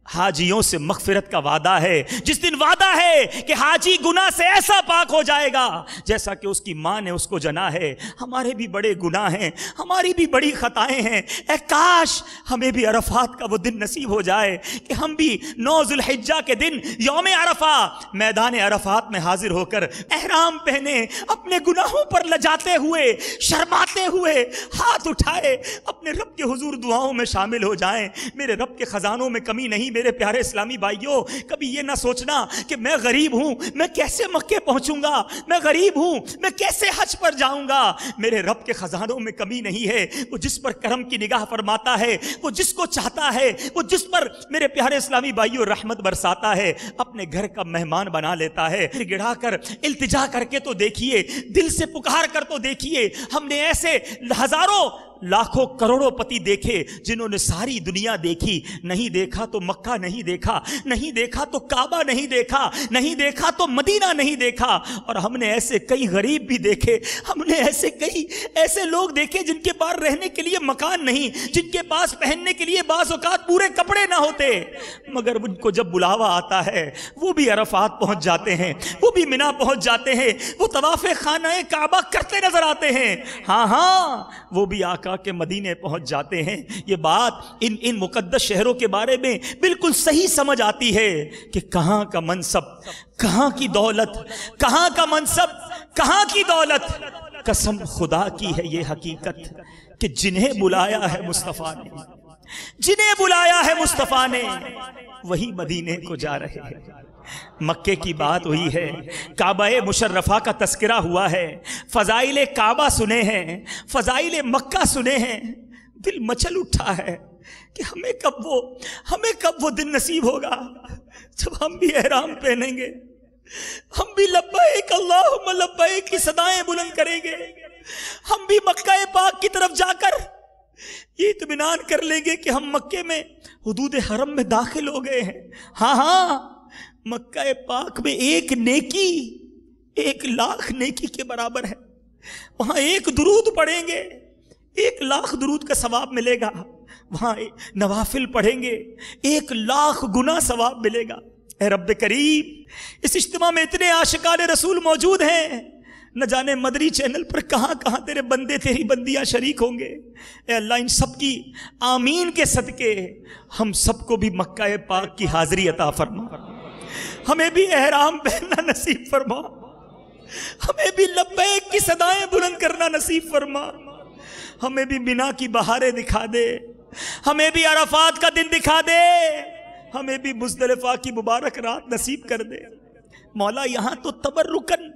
حاجیوں سے مغفرت کا وعدہ ہے، جس دن وعدہ ہے کہ حاجی گناہ سے ایسا پاک ہو جائے گا جیسا کہ اس کی ماں نے اس کو جنا ہے۔ ہمارے بھی بڑے گناہ ہیں، ہماری بھی بڑی خطائیں ہیں، اے کاش ہمیں بھی عرفات کا وہ دن نصیب ہو جائے کہ ہم بھی 9 ذو الحجہ کے دن یوم عرفہ میدان عرفات میں حاضر ہو کر احرام پہنے، اپنے گناہوں پر لجاتے ہوئے، شرماتے ہوئے ہاتھ اٹھائے اپنے رب کے حضور دعاؤں میں شامل ہو جائیں۔ میرے رب کے خزانوں میں کمی نہیں میرے پیارے اسلامی بھائیوں۔ کبھی یہ نہ سوچنا کہ میں غریب ہوں، میں کیسے مکے پہنچوں گا، میں غریب ہوں، میں کیسے حج پر جاؤں گا۔ میرے رب کے خزانوں میں کمی نہیں ہے۔ وہ جس پر کرم کی نگاہ فرماتا ہے، وہ جس کو چاہتا ہے، وہ جس پر میرے پیارے اسلامی بھائیوں رحمت برساتا ہے، اپنے گھر کا مہمان بنا لیتا ہے۔ پھر گڑا کر التجا کر کے تو دیکھیے، دل سے پکار کر تو دیکھیے، ہم نے ایسے ہزاروں لاکھوں کروڑوں پتی دیکھے جنہوں نے ساری دنیا دیکھی، نہیں دیکھا تو مکہ نہیں دیکھا، نہیں دیکھا تو کعبہ نہیں دیکھا، نہیں دیکھا تو مدینہ نہیں دیکھا۔ اور ہم نے ایسے کئی غریب بھی دیکھے، ہم نے ایسے لوگ دیکھے جن کے پاس رہنے کے لیے مکان نہیں، جن کے پاس پہننے کے لیے بعض اوقات پورے کپڑے نہ ہوتے، مگر ان کو جب بلاوا آتا ہے وہ بھی عرفات پہنچ جاتے ہیں، وہ بھی مینا پہنچ جاتے ہیں، وہ طواف خانہ کعبہ کرتے نظر آتے ہیں۔ ہاں وہ بھی آقا کے مدینے پہنچ جاتے ہیں۔ یہ بات ان مقدس شہروں کے بارے میں بالکل صحیح سمجھ آتی ہے کہ کہاں کا منصب، کہاں کی دولت، کہاں کا منصب، کہاں کی دولت۔ قسم خدا کی ہے یہ حقیقت کہ جنہیں بلایا ہے مصطفیٰ نے، جنہیں بلایا ہے مصطفیٰ نے، وہی مدینے کو جا رہے ہیں۔ مکے کی بات ہوئی ہے، کعبہ مشرفہ کا تذکرہ ہوا ہے، فضائل کعبہ سنے ہیں، فضائل مکہ سنے ہیں، دل مچل اٹھا ہے کہ ہمیں کب وہ دن نصیب ہوگا جب ہم بھی احرام پہنیں گے، ہم بھی لبیک اللہم لبیک کی صدائیں بلند کریں گے، ہم بھی مکہ پاک کی طرف جا کر یہ اطمینان کر لیں گے کہ ہم مکے میں حدود حرم میں داخل ہو گئے ہیں۔ ہاں مکہ پاک میں ایک نیکی 1,00,000 نیکی کے برابر ہے، وہاں ایک درود پڑھیں گے 1,00,000 درود کا ثواب ملے گا، وہاں نوافل پڑھیں گے 1,00,000 گنا ثواب ملے گا۔ اے رب کریم، اس اجتماع میں اتنے عاشقان رسول موجود ہیں، نہ جانے مدری چینل پر کہاں کہاں تیرے بندے تیری بندیاں شریک ہوں گے۔ اے اللہ ان سب کی آمین کے صدقے ہم سب کو بھی مکہ پاک کی حاضری عطا فرما، ہمیں بھی احرام پہننا نصیب فرما، ہمیں بھی لبیک کی صدائیں بلند کرنا نصیب فرما، ہمیں بھی مینا کی بہاریں دکھا دے، ہمیں بھی عرفات کا دن دکھا دے، ہمیں بھی مزدلفہ کی مبارک رات نصیب کر دے۔ مولا یہاں تو تبرکن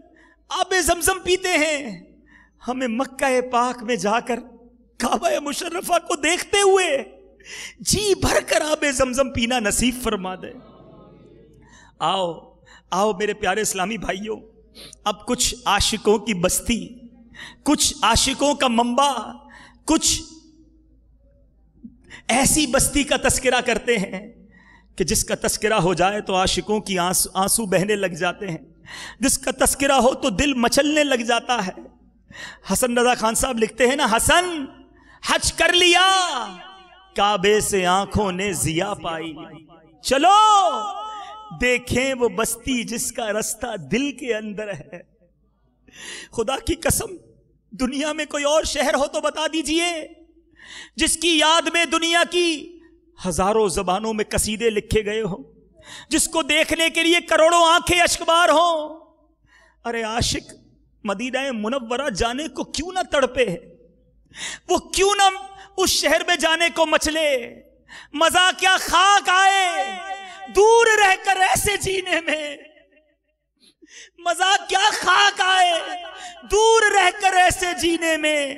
آب زمزم پیتے ہیں، ہمیں مکہ پاک میں جا کر کعبہ مشرفہ کو دیکھتے ہوئے جی بھر کر آب زمزم پینا نصیب فرما دے۔ آؤ میرے پیارے اسلامی بھائیوں، اب کچھ عاشقوں کی بستی، کچھ عاشقوں کا منبع، کچھ ایسی بستی کا تذکرہ کرتے ہیں کہ جس کا تذکرہ ہو جائے تو عاشقوں کی آنسو بہنے لگ جاتے ہیں، جس کا تذکرہ ہو تو دل مچلنے لگ جاتا ہے۔ حسن رضا خان صاحب لکھتے ہیں نا، حسن حج کر لیا کعبے سے آنکھوں نے ضیا پائی، چلو دیکھیں وہ بستی جس کا رستہ دل کے اندر ہے۔ خدا کی قسم دنیا میں کوئی اور شہر ہو تو بتا دیجئے جس کی یاد میں دنیا کی ہزاروں زبانوں میں قصیدے لکھے گئے ہوں، جس کو دیکھنے کے لیے کروڑوں آنکھیں اشکبار ہوں۔ ارے عاشق مدینہ منورہ جانے کو کیوں نہ تڑپے، وہ کیوں نہ اس شہر میں جانے کو مچلے؟ مزہ کیا خاک آئے دور رہ کر ایسے جینے میں، مزہ کیا خاک آئے دور رہ کر ایسے جینے میں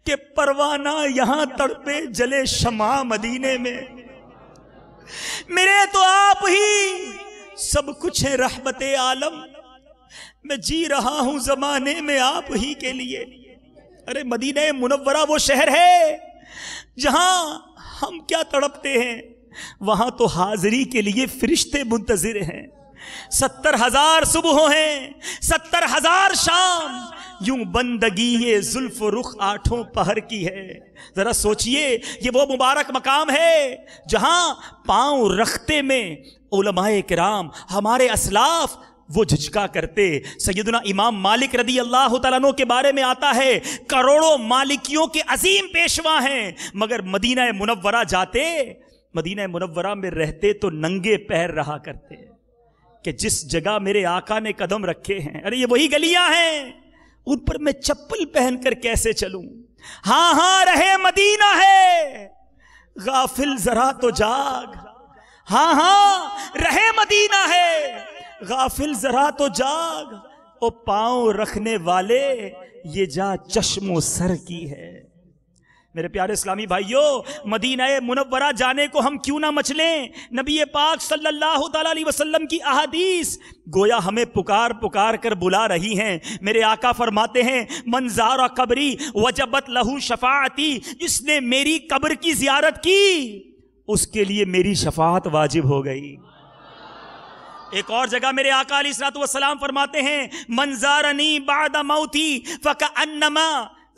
کہ پروانہ یہاں تڑپے جلے شمع مدینے میں۔ میرے تو آپ ہی سب کچھ ہے رحمت عالم، میں جی رہا ہوں زمانے میں آپ ہی کے لیے۔ ارے مدینہ منورہ وہ شہر ہے جہاں ہم کیا تڑپتے ہیں، وہاں تو حاضری کے لیے فرشتے منتظر ہیں، 70,000 صبحوں ہیں، 70,000 شام، یوں بندگی یہ زلف و رخ 8 پہر کی ہے۔ ذرا سوچئے یہ وہ مبارک مقام ہے جہاں پاؤں رختے میں علماء کرام ہمارے اسلاف وہ جھجکا کرتے۔ سیدنا امام مالک رضی اللہ تعالیٰ عنہ کے بارے میں آتا ہے کروڑوں مالکیوں کے عظیم پیشوا ہیں، مگر مدینہ منورہ جاتے، مدینہ منورہ میں رہتے تو ننگے پیر رہا کرتے کہ جس جگہ میرے آقا نے قدم رکھے ہیں، ارے یہ وہی گلیاں ہیں، ان پر میں چپل پہن کر کیسے چلوں؟ ہاں رہے مدینہ ہے، غافل ذرا تو جاگ، ہاں رہے مدینہ ہے، غافل ذرا تو جاگ، او پاؤں رکھنے والے یہ جا چشم و سر کی ہے۔ میرے پیارے اسلامی بھائیوں، مدینہ منورہ جانے کو ہم کیوں نہ مچلیں؟ نبی پاک صلی اللہ تعالیٰ علیہ وسلم کی احادیث گویا ہمیں پکار کر بلا رہی ہیں۔ میرے آقا فرماتے ہیں من زار قبری وجبت لہو شفاعتی، جس نے میری قبر کی زیارت کی اس کے لیے میری شفاعت واجب ہو گئی۔ ایک اور جگہ میرے آقا علیہ الصلوۃ والسلام فرماتے ہیں من زارنی بعد موتی فکأنما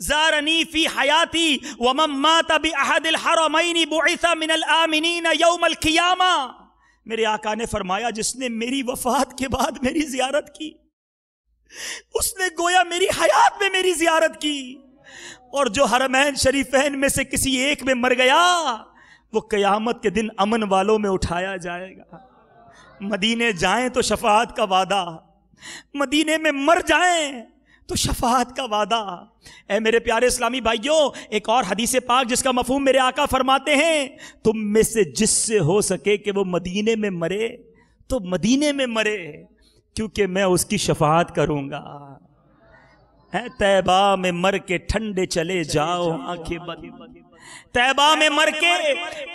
زارنی فی حیاتی ومن مات بأحد الحرمین بعث من الآمنین یوم القیامہ۔ میرے آقا نے فرمایا جس نے میری وفات کے بعد میری زیارت کی، اس نے گویا میری حیات میں میری زیارت کی، اور جو حرمین شریفین میں سے کسی ایک میں مر گیا وہ قیامت کے دن امن والوں میں اٹھایا جائے گا۔ مدینے جائیں تو شفاعت کا وعدہ، مدینے میں مر جائیں تو شفاعت کا وعدہ۔ اے میرے پیارے اسلامی بھائیوں، ایک اور حدیث پاک جس کا مفہوم میرے آقا فرماتے ہیں تم میں سے جس سے ہو سکے کہ وہ مدینے میں مرے تو مدینے میں مرے کیونکہ میں اس کی شفاعت کروں گا. طیبہ میں مر کے ٹھنڈے چلے جاؤ آنکھیں بند, طیبہ میں مر کے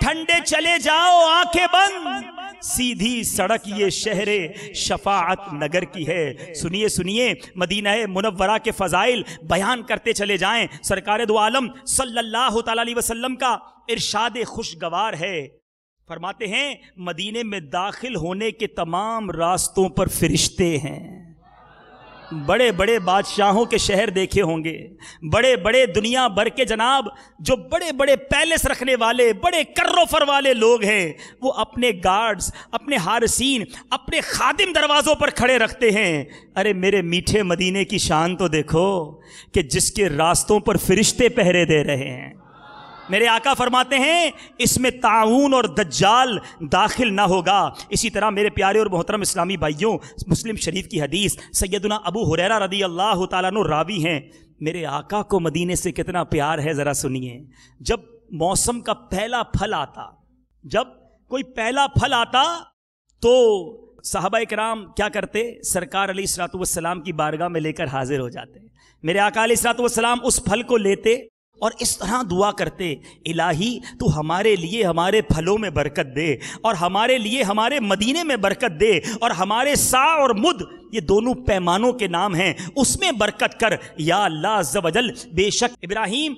ٹھنڈے چلے جاؤ آنکھیں بند, سیدھی سڑک یہ شہر شفاعت نگر کی ہے. سنیے سنیے مدینہ منورہ کے فضائل بیان کرتے چلے جائیں. سرکار دو عالم صلی اللہ تعالی علیہ وسلم کا ارشاد خوشگوار ہے, فرماتے ہیں مدینے میں داخل ہونے کے تمام راستوں پر فرشتے ہیں. بڑے بڑے بادشاہوں کے شہر دیکھے ہوں گے, بڑے بڑے دنیا بھر کے جناب جو بڑے بڑے پیلس رکھنے والے, بڑے کروفر والے لوگ ہیں, وہ اپنے گارڈز, اپنے حارسین, اپنے خادم دروازوں پر کھڑے رکھتے ہیں. ارے میرے میٹھے مدینے کی شان تو دیکھو کہ جس کے راستوں پر فرشتے پہرے دے رہے ہیں. میرے آقا فرماتے ہیں اس میں طاعون اور دجال داخل نہ ہوگا. اسی طرح میرے پیارے اور محترم اسلامی بھائیوں, مسلم شریف کی حدیث, سیدنا ابو ہریرہ رضی اللہ تعالیٰ عنہ راوی ہیں. میرے آقا کو مدینے سے کتنا پیار ہے ذرا سنیے. جب موسم کا پہلا پھل آتا, جب کوئی پہلا پھل آتا تو صحابہ کرام کیا کرتے, سرکار علیہ الصلوۃ والسلام کی بارگاہ میں لے کر حاضر ہو جاتے. میرے آقا علیہ الصلوۃ والسلام اس پھل کو لیتے اور اس طرح دعا کرتے, الہی تو ہمارے لیے ہمارے پھلوں میں برکت دے, اور ہمارے لیے ہمارے مدینے میں برکت دے, اور ہمارے سا اور مد یہ دونوں پیمانوں کے نام ہیں اس میں برکت کر یا اللہ عز و جل. بے شک ابراہیم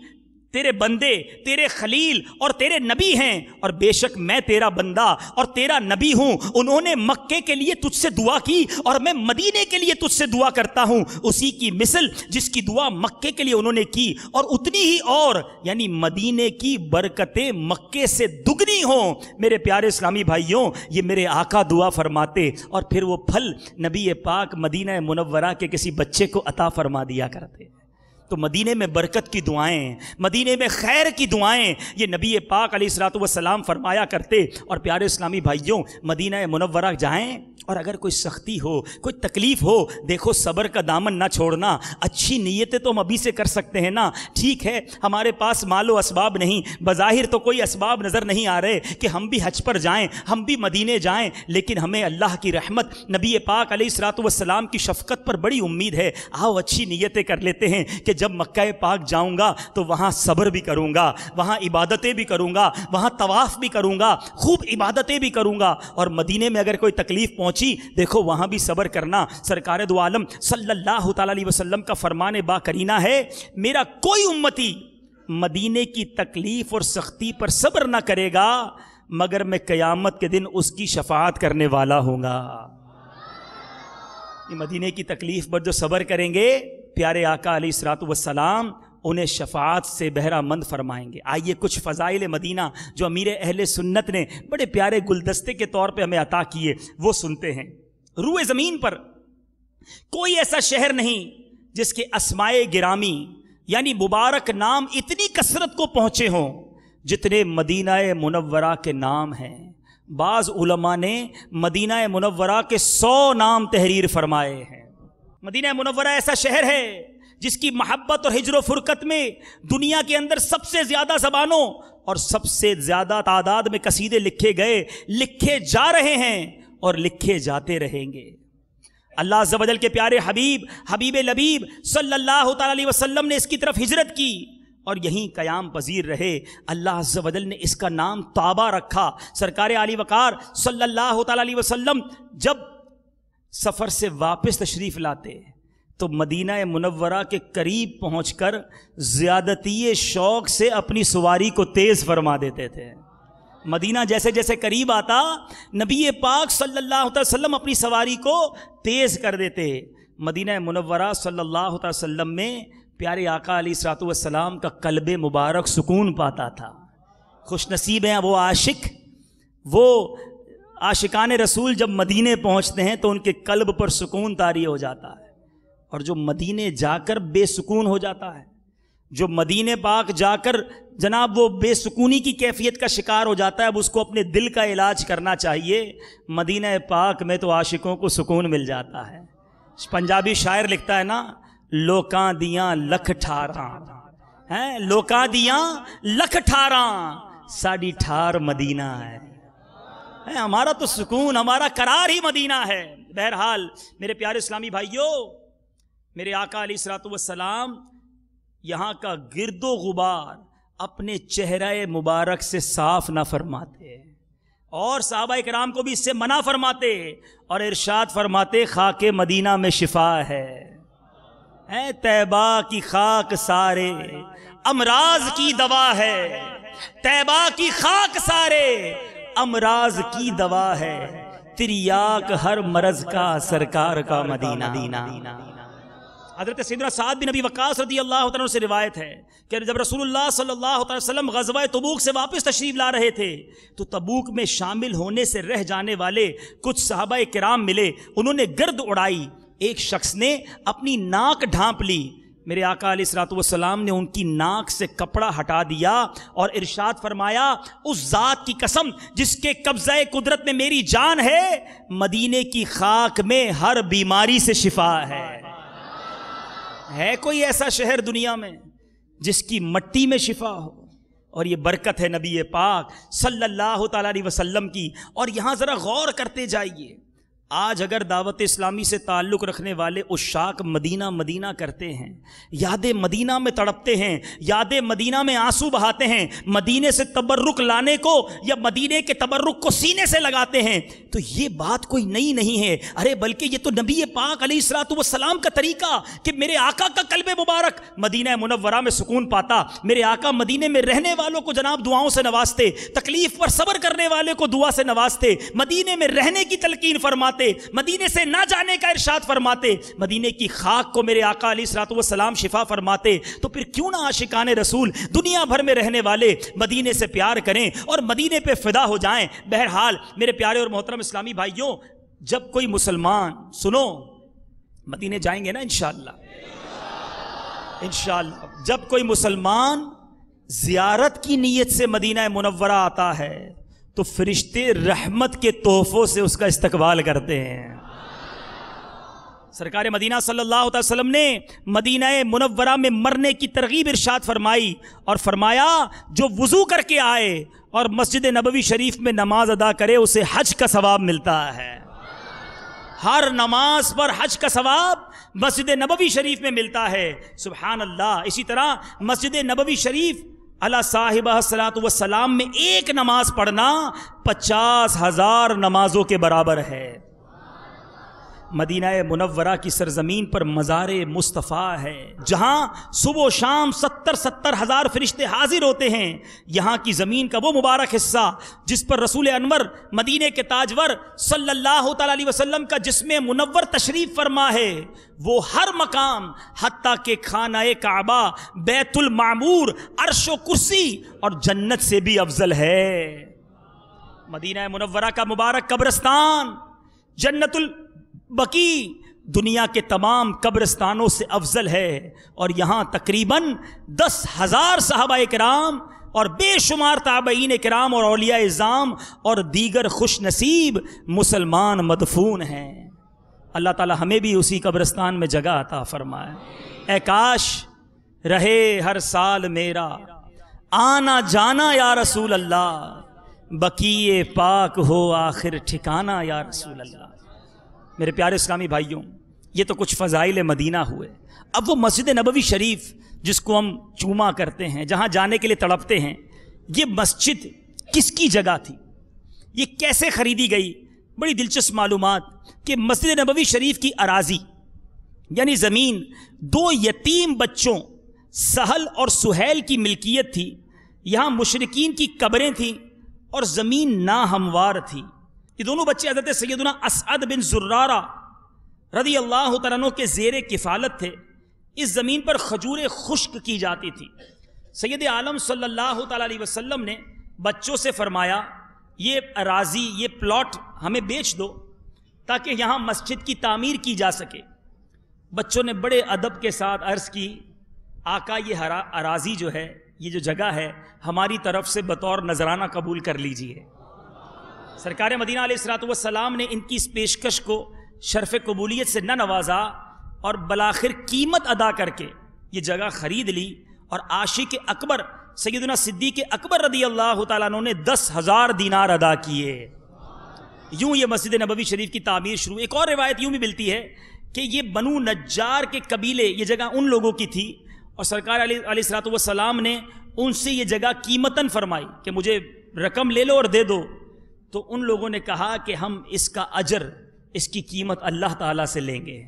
تیرے بندے, تیرے خلیل اور تیرے نبی ہیں, اور بے شک میں تیرا بندہ اور تیرا نبی ہوں. انہوں نے مکے کے لیے تجھ سے دعا کی اور میں مدینے کے لیے تجھ سے دعا کرتا ہوں, اسی کی مثل جس کی دعا مکے کے لیے انہوں نے کی, اور اتنی ہی اور یعنی مدینے کی برکتیں مکے سے دگنی ہوں. میرے پیارے اسلامی بھائیوں, یہ میرے آقا دعا فرماتے اور پھر وہ پھل نبی پاک مدینہ منورہ کے کسی بچے کو عطا فرما دیا کرتے. تو مدینے میں برکت کی دعائیں, مدینے میں خیر کی دعائیں یہ نبی پاک علیہ الصلوۃ والسلام فرمایا کرتے. اور پیارے اسلامی بھائیوں, مدینہ منورہ جائیں اور اگر کوئی سختی ہو, کوئی تکلیف ہو, دیکھو صبر کا دامن نہ چھوڑنا. اچھی نیتیں تو ہم ابھی سے کر سکتے ہیں نا. ٹھیک ہے ہمارے پاس مال و اسباب نہیں, بظاہر تو کوئی اسباب نظر نہیں آ رہے کہ ہم بھی حج پر جائیں, ہم بھی مدینے جائیں, لیکن ہمیں اللہ کی رحمت, نبی پاک علیہ الصلوۃ والسلام کی شفقت پر بڑی امید ہے. آؤ اچھی نیتیں کر لیتے ہیں کہ جب مکہ پاک جاؤں گا تو وہاں صبر بھی کروں گا, وہاں عبادتیں بھی کروں گا, وہاں طواف بھی کروں گا, خوب عبادتیں بھی کروں گا. اور مدینے میں اگر کوئی تکلیف پہنچی, دیکھو وہاں بھی صبر کرنا. سرکار دو عالم صلی اللہ تعالی علیہ وسلم کا فرمان با کرینہ ہے, میرا کوئی امتی مدینے کی تکلیف اور سختی پر صبر نہ کرے گا مگر میں قیامت کے دن اس کی شفاعت کرنے والا ہوں گا. مدینے کی تکلیف پر جو صبر کریں گے, پیارے آقا علیہ الصلوۃ والسلام انہیں شفاعت سے بہرہ مند فرمائیں گے. آئیے کچھ فضائل مدینہ جو امیر اہل سنت نے بڑے پیارے گلدستے کے طور پہ ہمیں عطا کیے وہ سنتے ہیں. روئے زمین پر کوئی ایسا شہر نہیں جس کے اسمائے گرامی یعنی مبارک نام اتنی کثرت کو پہنچے ہوں جتنے مدینہ منورہ کے نام ہیں. بعض علماء نے مدینہ منورہ کے 100 نام تحریر فرمائے ہیں. مدینہ منورہ ایسا شہر ہے جس کی محبت اور ہجر و فرقت میں دنیا کے اندر سب سے زیادہ زبانوں اور سب سے زیادہ تعداد میں قصیدے لکھے گئے, لکھے جا رہے ہیں اور لکھے جاتے رہیں گے. اللہ عز و جل کے پیارے حبیب لبیب صلی اللہ تعالی علیہ وسلم نے اس کی طرف ہجرت کی اور یہیں قیام پذیر رہے. اللہ عز و جل نے اس کا نام طابہ رکھا. سرکار علی وقار صلی اللہ تعالی علیہ وسلم جب سفر سے واپس تشریف لاتے تو مدینہ منورہ کے قریب پہنچ کر زیادتی شوق سے اپنی سواری کو تیز فرما دیتے تھے. مدینہ جیسے جیسے قریب آتا نبی پاک صلی اللہ علیہ وسلم اپنی سواری کو تیز کر دیتے. مدینہ منورہ صلی اللہ علیہ وسلم میں پیارے آقا علیہ الصلوۃ والسلام کا قلب مبارک سکون پاتا تھا. خوش نصیب ہیں وہ عاشق, وہ عاشقان رسول جب مدینے پہنچتے ہیں تو ان کے قلب پر سکون طاری ہو جاتا ہے, اور جو مدینے جا کر بے سکون ہو جاتا ہے, جو مدینے پاک جا کر جناب وہ بے سکونی کی کیفیت کا شکار ہو جاتا ہے, اب اس کو اپنے دل کا علاج کرنا چاہیے. مدینہ پاک میں تو عاشقوں کو سکون مل جاتا ہے. پنجابی شاعر لکھتا ہے نا, لوکاں دیاں لکھ ٹھاراں ہیں, لوکاں دیاں لکھ ٹھاراں ساڈی ٹھار مدینہ ہے. ہمارا تو سکون، ہمارا قرار ہی مدینہ ہے۔ بہرحال میرے پیارے اسلامی بھائیوں، میرے آقا علیہ الصلوۃ والسلام یہاں کا گرد و غبار اپنے چہرہ مبارک سے صاف نہ فرماتے اور صحابہ کرام کو بھی اس سے منع فرماتے اور ارشاد فرماتے خاک مدینہ میں شفا ہے، اے طیبہ کی خاک سارے امراض کی دوا ہے، طیبہ کی خاک سارے امراض کی دوا ہے، تریاک ہر مرض کا سرکار کا مدینہ۔ حضرت سیدنا سعد بن ابی وقاص رضی اللہ تعالیٰ سے روایت ہے کہ جب رسول اللہ صلی اللہ علیہ وسلم غزوہ تبوک سے واپس تشریف لا رہے تھے تو تبوک میں شامل ہونے سے رہ جانے والے کچھ صحابہ کرام ملے، انہوں نے گرد اڑائی، ایک شخص نے اپنی ناک ڈھانپ لی، میرے آقا علیہ الصلوۃ والسلام نے ان کی ناک سے کپڑا ہٹا دیا اور ارشاد فرمایا اس ذات کی قسم جس کے قبضہ قدرت میں میری جان ہے، مدینے کی خاک میں ہر بیماری سے شفا ہے کوئی ایسا شہر دنیا میں جس کی مٹی میں شفا ہو؟ اور یہ برکت ہے نبی پاک صلی اللہ تعالیٰ علیہ وسلم کی۔ اور یہاں ذرا غور کرتے جائیے، آج اگر دعوت اسلامی سے تعلق رکھنے والے عشاق مدینہ مدینہ کرتے ہیں، یاد مدینہ میں تڑپتے ہیں، یاد مدینہ میں آنسو بہاتے ہیں، مدینے سے تبرک لانے کو یا مدینے کے تبرک کو سینے سے لگاتے ہیں، تو یہ بات کوئی نئی نہیں ہے، ارے بلکہ یہ تو نبی پاک علیہ الصلوۃ والسلام کا طریقہ کہ میرے آقا کا قلب مبارک مدینہ منورہ میں سکون پاتا، میرے آقا مدینے میں رہنے والوں کو جناب دعاؤں سے نوازتے، تکلیف پر صبر کرنے والے کو دعا سے نوازتے، مدینے میں رہنے کی تلقین فرماتے، مدینے سے نہ جانے کا ارشاد فرماتے، مدینے کی خاک کو میرے آقا علیہ الصلوۃ والسلام شفا فرماتے، تو پھر کیوں نہ عاشقان رسول دنیا بھر میں رہنے والے مدینے سے پیار کریں اور مدینے پہ فدا ہو جائیں۔ بہرحال میرے پیارے اور محترم اسلامی بھائیوں، جب کوئی مسلمان، سنو، مدینے جائیں گے نا انشاءاللہ، انشاءاللہ جب کوئی مسلمان زیارت کی نیت سے مدینہ منورہ آتا ہے تو فرشتے رحمت کے تحفوں سے اس کا استقبال کرتے ہیں۔ سرکار مدینہ صلی اللہ علیہ وسلم نے مدینہ منورہ میں مرنے کی ترغیب ارشاد فرمائی اور فرمایا جو وضو کر کے آئے اور مسجد نبوی شریف میں نماز ادا کرے اسے حج کا ثواب ملتا ہے، ہر نماز پر حج کا ثواب مسجد نبوی شریف میں ملتا ہے، سبحان اللہ۔ اسی طرح مسجد نبوی شریف اللہ صاحبہ الصلاۃ والسلام میں ایک نماز پڑھنا 50,000 نمازوں کے برابر ہے۔ مدینہ منورہ کی سرزمین پر مزار مصطفیٰ ہے جہاں صبح و شام 70 ہزار فرشتے حاضر ہوتے ہیں۔ یہاں کی زمین کا وہ مبارک حصہ جس پر رسول انور مدینے کے تاجور صلی اللہ تعالیٰ علیہ وسلم کا جسم منور تشریف فرما ہے، وہ ہر مقام حتیٰ کہ خانہ کعبہ، بیت المعمور، عرش و کرسی اور جنت سے بھی افضل ہے۔ مدینہ منورہ کا مبارک قبرستان جنت بقی دنیا کے تمام قبرستانوں سے افضل ہے، اور یہاں تقریباً 10,000 صحابہ کرام اور بے شمار تابعین کرام اور اولیاء اعظام اور دیگر خوش نصیب مسلمان مدفون ہیں۔ اللہ تعالی ہمیں بھی اسی قبرستان میں جگہ عطا فرمائے۔ اے کاش رہے ہر سال میرا آنا جانا یا رسول اللہ، بقیع پاک ہو آخر ٹھکانہ یا رسول اللہ۔ میرے پیارے اسلامی بھائیوں، یہ تو کچھ فضائل مدینہ ہوئے۔ اب وہ مسجد نبوی شریف جس کو ہم چوما کرتے ہیں، جہاں جانے کے لیے تڑپتے ہیں، یہ مسجد کس کی جگہ تھی، یہ کیسے خریدی گئی؟ بڑی دلچسپ معلومات کہ مسجد نبوی شریف کی اراضی یعنی زمین 2 یتیم بچوں سہل اور سہیل کی ملکیت تھی۔ یہاں مشرکین کی قبریں تھیں اور زمین ناہموار تھی۔ یہ دونوں بچے حضرت سیدنا اسعد بن زرارہ رضی اللہ تعالیٰ عنہ کے زیر کفالت تھے۔ اس زمین پر کھجوریں خشک کی جاتی تھی۔ سید عالم صلی اللہ تعالیٰ علیہ وسلم نے بچوں سے فرمایا یہ اراضی، یہ پلاٹ ہمیں بیچ دو تاکہ یہاں مسجد کی تعمیر کی جا سکے۔ بچوں نے بڑے ادب کے ساتھ عرض کی آقا یہ اراضی جو ہے، یہ جو جگہ ہے، ہماری طرف سے بطور نذرانہ قبول کر لیجئے۔ سرکار مدینہ علیہ الصلوۃ والسلام نے ان کی اس پیشکش کو شرف قبولیت سے نہ نوازا اور بالآخر قیمت ادا کر کے یہ جگہ خرید لی، اور عاشق اکبر سیدنا صدیق اکبر رضی اللہ تعالیٰ عنہ نے 10,000 دینار ادا کیے۔ یوں یہ مسجد نبوی شریف کی تعمیر شروع. ایک اور روایت یوں بھی ملتی ہے کہ یہ بنو نجار کے قبیلے، یہ جگہ ان لوگوں کی تھی اور سرکار علیہ الصلوۃ والسلام نے ان سے یہ جگہ قیمتاً فرمائی کہ مجھے رقم لے لو اور دے دو. تو ان لوگوں نے کہا کہ ہم اس کا اجر، اس کی قیمت اللہ تعالیٰ سے لیں گے.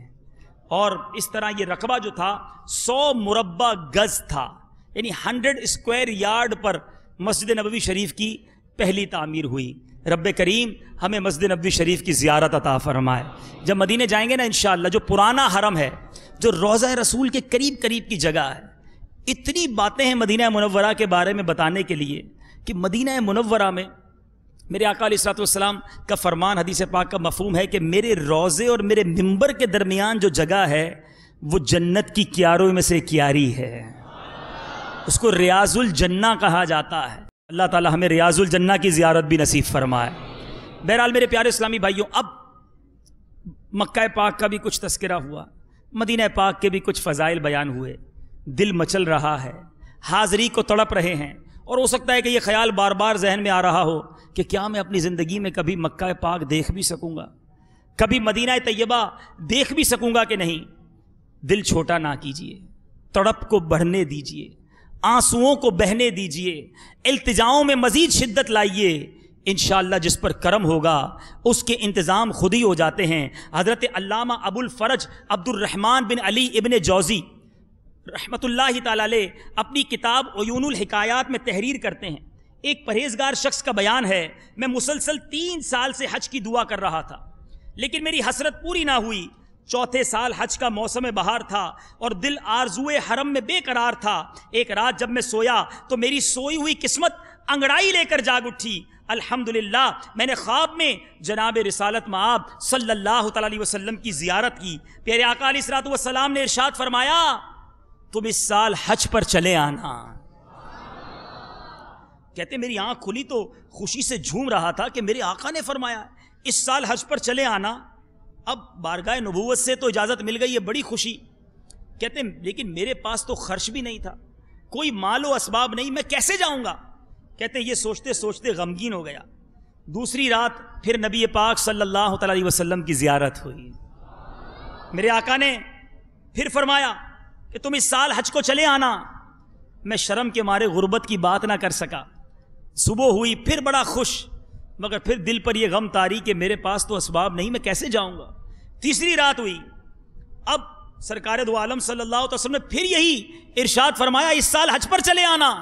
اور اس طرح یہ رقبہ جو تھا 100 مربع گز تھا، یعنی 100 اسکوائر یارڈ پر مسجد نبوی شریف کی پہلی تعمیر ہوئی. رب کریم ہمیں مسجد نبوی شریف کی زیارت عطا فرمائے. جب مدینے جائیں گے نا انشاءاللہ، جو پرانا حرم ہے، جو روضہ رسول کے قریب قریب کی جگہ ہے، اتنی باتیں ہیں مدینہ منورہ کے بارے میں بتانے کے لیے کہ مدینہ منورہ میں میرے آقا علیہ الصلوۃ والسلام کا فرمان، حدیث پاک کا مفہوم ہے کہ میرے روضے اور میرے ممبر کے درمیان جو جگہ ہے وہ جنت کی کیاروں میں سے کیاری ہے، اس کو ریاض الجنہ کہا جاتا ہے. اللہ تعالی ہمیں ریاض الجنہ کی زیارت بھی نصیب فرمائے. بہرحال میرے پیارے اسلامی بھائیوں، اب مکہ پاک کا بھی کچھ تذکرہ ہوا، مدینہ پاک کے بھی کچھ فضائل بیان ہوئے. دل مچل رہا ہے، حاضری کو تڑپ رہے ہیں، اور ہو سکتا ہے کہ یہ خیال بار بار ذہن میں آ رہا ہو کہ کیا میں اپنی زندگی میں کبھی مکہ پاک دیکھ بھی سکوں گا، کبھی مدینہ طیبہ دیکھ بھی سکوں گا کہ نہیں. دل چھوٹا نہ کیجیے، تڑپ کو بڑھنے دیجیے، آنسوؤں کو بہنے دیجیے، التجاؤں میں مزید شدت لائیے. انشاءاللہ جس پر کرم ہوگا اس کے انتظام خود ہی ہو جاتے ہیں. حضرت علامہ ابو الفرج عبد الرحمن بن علی ابن جوزی رحمۃ اللہ تعالی علیہ اپنی کتاب عیون الحکایات میں تحریر کرتے ہیں. ایک پرہیزگار شخص کا بیان ہے، میں مسلسل 3 سال سے حج کی دعا کر رہا تھا، لیکن میری حسرت پوری نہ ہوئی. چوتھے سال حج کا موسم بہار تھا اور دل آرزوئے حرم میں بے قرار تھا. ایک رات جب میں سویا تو میری سوئی ہوئی قسمت انگڑائی لے کر جاگ اٹھی. الحمدللہ میں نے خواب میں جناب رسالت مآب صلی اللہ تعالی علیہ وسلم کی زیارت کی. پیارے آقا علیہ الصلوۃ والسلام نے ارشاد فرمایا، تم اس سال حج پر چلے آنا. کہتے میری آنکھ کھلی تو خوشی سے جھوم رہا تھا کہ میرے آقا نے فرمایا اس سال حج پر چلے آنا. اب بارگاہ نبوت سے تو اجازت مل گئی ہے، بڑی خوشی. کہتے لیکن میرے پاس تو خرچ بھی نہیں تھا، کوئی مال و اسباب نہیں، میں کیسے جاؤں گا. کہتے یہ سوچتے سوچتے غمگین ہو گیا. دوسری رات پھر نبی پاک صلی اللہ تعالی علیہ وسلم کی زیارت ہوئی. میرے آقا نے پھر فرمایا کہ تم اس سال حج کو چلے آنا. میں شرم کے مارے غربت کی بات نہ کر سکا. صبح ہوئی پھر بڑا خوش، مگر پھر دل پر یہ غم طاری کہ میرے پاس تو اسباب نہیں، میں کیسے جاؤں گا. تیسری رات ہوئی، اب سرکار دو عالم صلی اللہ علیہ وسلم نے پھر یہی ارشاد فرمایا اس سال حج پر چلے آنا.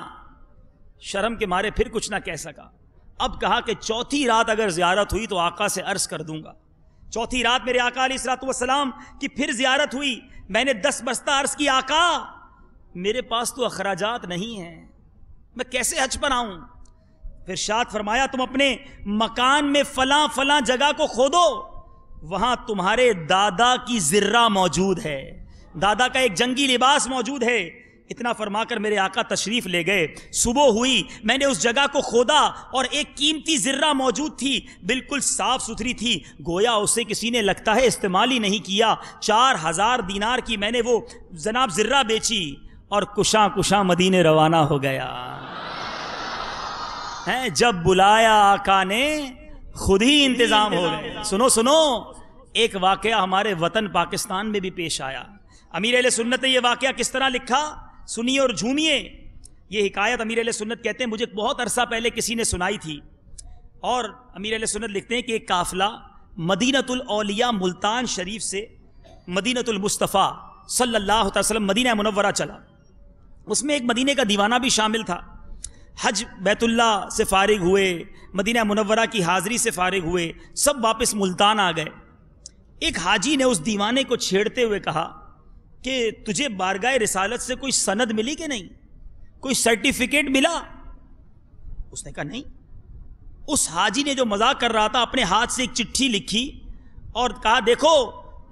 شرم کے مارے پھر کچھ نہ کہہ سکا. اب کہا کہ چوتھی رات اگر زیارت ہوئی تو آقا سے عرض کر دوں گا. چوتھی رات میرے آقا علیہ الصلوۃ والسلام کی پھر زیارت ہوئی. میں نے 10 بستہ عرض کی، آقا میرے پاس تو اخراجات نہیں ہیں، میں کیسے حج پر آؤں. پھر ارشاد فرمایا تم اپنے مکان میں فلاں فلاں جگہ کو کھودو، وہاں تمہارے دادا کی زرہ موجود ہے، دادا کا ایک جنگی لباس موجود ہے. اتنا فرما کر میرے آقا تشریف لے گئے. صبح ہوئی، میں نے اس جگہ کو کھودا اور ایک قیمتی زرہ موجود تھی، بالکل صاف ستھری تھی، گویا اسے کسی نے لگتا ہے استعمال ہی نہیں کیا. 4000 دینار کی میں نے وہ جناب زرہ بیچی اور کشاں کشاں مدینے روانہ ہو گیا. جب بلایا آقا نے خود ہی انتظام ہو گئے. سنو سنو، ایک واقعہ ہمارے وطن پاکستان میں بھی پیش آیا. امیر اہل سنت نے یہ واقعہ کس طرح لکھا، سنیے اور جھومیے. یہ حکایت امیر اہل سنت کہتے ہیں مجھے بہت عرصہ پہلے کسی نے سنائی تھی. اور امیر اہل سنت لکھتے ہیں کہ ایک قافلہ مدینۃ الاولیاء ملتان شریف سے مدینۃ المصطفیٰ صلی اللہ علیہ وسلم مدینہ منورہ چلا. اس میں ایک مدینے کا دیوانہ بھی شامل تھا. حج بیت اللہ سے فارغ ہوئے، مدینہ منورہ کی حاضری سے فارغ ہوئے، سب واپس ملتان آ گئے. ایک حاجی نے اس دیوانے کو چھیڑتے ہوئے کہا کہ تجھے بارگاہ رسالت سے کوئی سند ملی کہ نہیں، کوئی سرٹیفکیٹ ملا؟ اس نے کہا نہیں. اس حاجی نے جو مذاق کر رہا تھا اپنے ہاتھ سے ایک چٹھی لکھی اور کہا دیکھو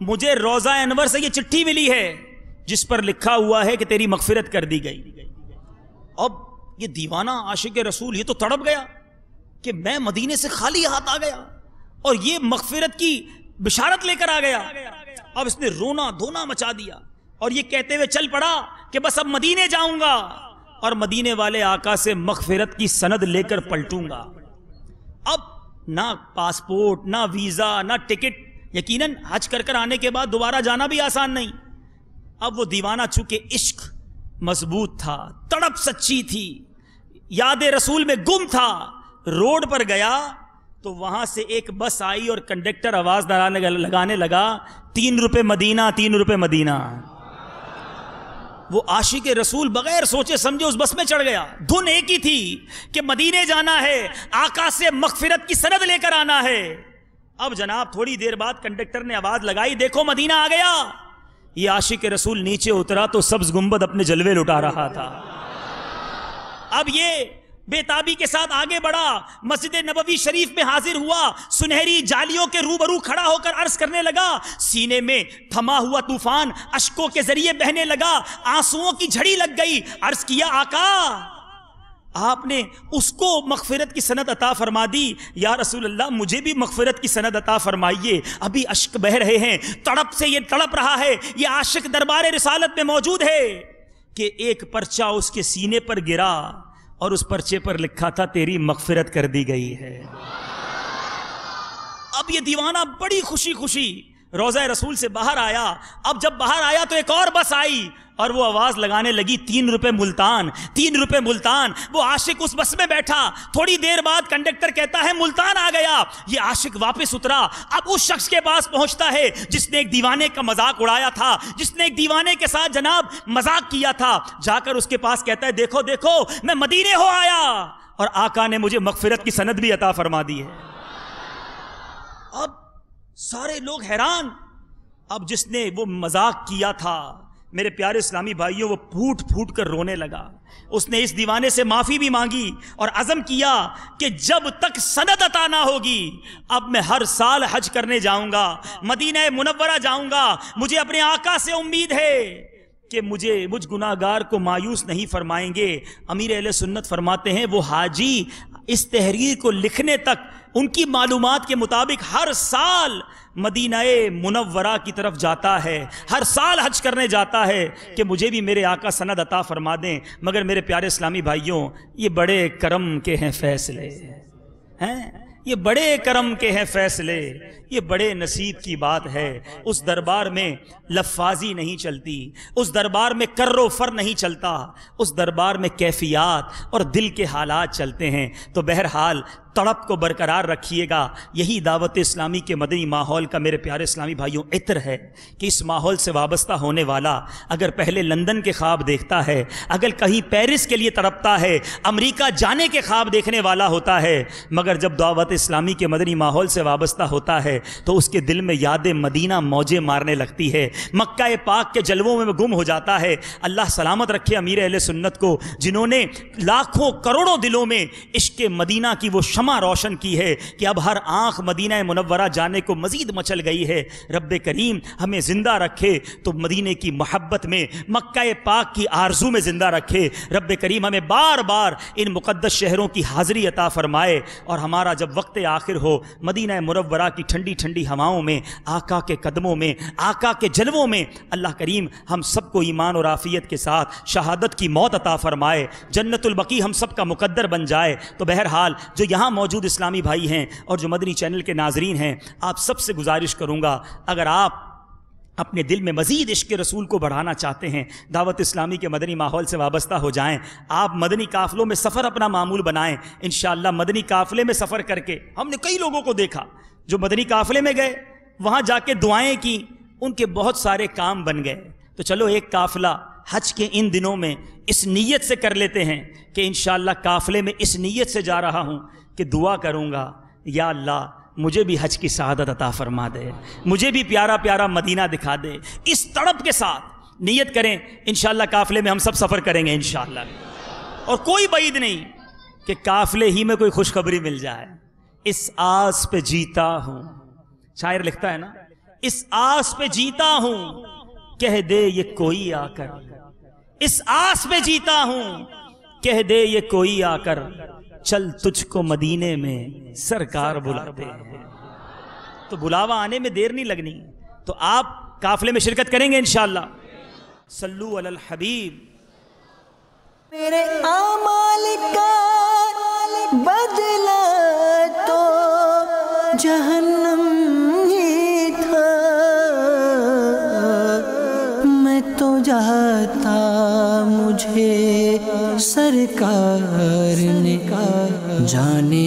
مجھے روضہ انور سے یہ چٹھی ملی ہے جس پر لکھا ہوا ہے کہ تیری مغفرت کر دی گئی. اب یہ دیوانہ عاشق رسول یہ تو تڑپ گیا کہ میں مدینے سے خالی ہاتھ آ گیا اور یہ مغفرت کی بشارت لے کر آ گیا. اب اس نے رونا دھونا مچا دیا اور یہ کہتے ہوئے چل پڑا کہ بس اب مدینے جاؤں گا اور مدینے والے آقا سے مغفرت کی سند لے کر پلٹوں گا. اب نہ پاسپورٹ، نہ ویزا، نہ ٹکٹ. یقیناً حج کر کر آنے کے بعد دوبارہ جانا بھی آسان نہیں. اب وہ دیوانہ چونکہ عشق مضبوط تھا، تڑپ سچی تھی، یاد رسول میں گم تھا، روڈ پر گیا تو وہاں سے ایک بس آئی اور کنڈکٹر آواز لگانے لگا 3 روپے مدینہ، 3 روپے مدینہ. وہ عاشق رسول بغیر سوچے سمجھے اس بس میں چڑھ گیا. دھن ایک ہی تھی کہ مدینے جانا ہے، آقا سے مغفرت کی سند لے کر آنا ہے. اب جناب تھوڑی دیر بعد کنڈکٹر نے آواز لگائی دیکھو مدینہ آ گیا. یہ عاشق رسول نیچے اترا تو سبز گنبد اپنے جلوے لٹا رہا تھا. اب یہ بے تابی کے ساتھ آگے بڑھا، مسجد نبوی شریف میں حاضر ہوا، سنہری جالیوں کے روبرو کھڑا ہو کر عرض کرنے لگا، سینے میں تھما ہوا طوفان اشکوں کے ذریعے بہنے لگا، آنسوؤں کی جھڑی لگ گئی. عرض کیا آقا آپ نے اس کو مغفرت کی سند عطا فرما دی، یا رسول اللہ مجھے بھی مغفرت کی سند عطا فرمائیے. ابھی اشک بہ رہے ہیں، تڑپ سے یہ تڑپ رہا ہے. یہ عاشق دربار رسالت میں موجود ہے کہ ایک پرچہ اس کے سینے پر گرا اور اس پرچے پر لکھا تھا تیری مغفرت کر دی گئی ہے. اب یہ دیوانہ بڑی خوشی خوشی روضہ رسول سے باہر آیا. اب جب باہر آیا تو ایک اور بس آئی اور وہ آواز لگانے لگی 3 روپے ملتان، 3 روپے ملتان. وہ عاشق اس بس میں بیٹھا. تھوڑی دیر بعد کنڈکٹر کہتا ہے ملتان آ گیا. یہ عاشق واپس اترا. اب اس شخص کے پاس پہنچتا ہے جس نے ایک دیوانے کا مذاق اڑایا تھا، جس نے ایک دیوانے کے ساتھ جناب مذاق کیا تھا. جا کر اس کے پاس کہتا ہے دیکھو دیکھو میں مدینے ہو آیا اور آقا نے مجھے مغفرت کی سند بھی عطا فرما دی ہے. اب سارے لوگ حیران. اب جس نے وہ مذاق کیا تھا میرے پیارے اسلامی بھائیوں وہ پھوٹ پھوٹ کر رونے لگا. اس نے اس دیوانے سے معافی بھی مانگی اور عزم کیا کہ جب تک سند عطا نہ ہوگی اب میں ہر سال حج کرنے جاؤں گا، مدینہ منورہ جاؤں گا. مجھے اپنے آقا سے امید ہے کہ مجھ گناہگار کو مایوس نہیں فرمائیں گے. امیر اہل سنت فرماتے ہیں وہ حاجی اس تحریر کو لکھنے تک ان کی معلومات کے مطابق ہر سال مدینہ منورہ کی طرف جاتا ہے، ہر سال حج کرنے جاتا ہے کہ مجھے بھی میرے آقا سند عطا فرما دیں. مگر میرے پیارے اسلامی بھائیوں یہ بڑے کرم کے ہیں فیصلے ہیں، یہ بڑے کرم کے ہیں فیصلے، یہ بڑے نصیب کی بات ہے. اس دربار میں لفاظی نہیں چلتی، اس دربار میں کر و فر نہیں چلتا، اس دربار میں کیفیات اور دل کے حالات چلتے ہیں. تو بہرحال تڑپ کو برقرار رکھیے گا. یہی دعوت اسلامی کے مدنی ماحول کا میرے پیارے اسلامی بھائیوں عطر ہے کہ اس ماحول سے وابستہ ہونے والا اگر پہلے لندن کے خواب دیکھتا ہے، اگر کہیں پیرس کے لیے تڑپتا ہے، امریکہ جانے کے خواب دیکھنے والا ہوتا ہے، مگر جب دعوت اسلامی کے مدنی ماحول سے وابستہ ہوتا ہے تو اس کے دل میں یاد مدینہ موجیں مارنے لگتی ہے، مکہ پاک کے جلووں میں گم ہو جاتا ہے. اللہ سلامت رکھے امیر اہل سنت کو جنہوں نے لاکھوں کروڑوں دلوں میں عشق مدینہ کی وہ شمع روشن کی ہے کہ اب ہر آنکھ مدینہ منورہ جانے کو مزید مچل گئی ہے. رب کریم ہمیں زندہ رکھے تو مدینے کی محبت میں، مکہ پاک کی آرزو میں زندہ رکھے. رب کریم ہمیں بار بار ان مقدس شہروں کی حاضری عطا فرمائے اور ہمارا جب وقت آخر ہو مدینہ منورہ کی ٹھنڈی ٹھنڈی ہواؤں میں، آقا کے قدموں میں، آقا کے جلووں میں اللہ کریم ہم سب کو ایمان اور عافیت کے ساتھ شہادت کی موت عطا فرمائے، جنت البقیع ہم سب کا مقدر بن جائے. تو بہرحال جو یہاں موجود اسلامی بھائی ہیں اور جو مدنی چینل کے ناظرین ہیں، آپ سب سے گزارش کروں گا اگر آپ اپنے دل میں مزید عشق رسول کو بڑھانا چاہتے ہیں، دعوت اسلامی کے مدنی ماحول سے وابستہ ہو جائیں. آپ مدنی قافلوں میں سفر اپنا معمول بنائیں. انشاءاللہ مدنی قافلے میں سفر کر کے ہم نے کئی لوگوں کو دیکھا جو مدنی قافلے میں گئے، وہاں جا کے دعائیں کی، ان کے بہت سارے کام بن گئے. تو چلو ایک قافلہ حج کے ان دنوں میں اس نیت سے کر لیتے ہیں کہ انشاءاللہ قافلے میں اس نیت سے جا رہا ہوں کہ دعا کروں گا یا اللہ مجھے بھی حج کی سعادت عطا فرما دے، مجھے بھی پیارا پیارا مدینہ دکھا دے. اس تڑپ کے ساتھ نیت کریں انشاءاللہ قافلے میں ہم سب سفر کریں گے انشاءاللہ. اور کوئی بعید نہیں کہ قافلے ہی میں کوئی خوشخبری مل جائے. اس آس پہ جیتا ہوں، شاعر لکھتا ہے نا، اس آس پہ جیتا ہوں کہہ دے یہ کوئی آ کر، اس آس پہ جیتا ہوں کہہ دے یہ کوئی آ کر، چل تجھ کو مدینے میں سرکار بلاتے ہیں. تو بلاوا آنے میں دیر نہیں لگنی. تو آپ قافلے میں شرکت کریں گے انشاءاللہ. صلو علی الحبیب. میرے اعمال کا بدلہ تو سلاتا مجھے سرکار نے، جانے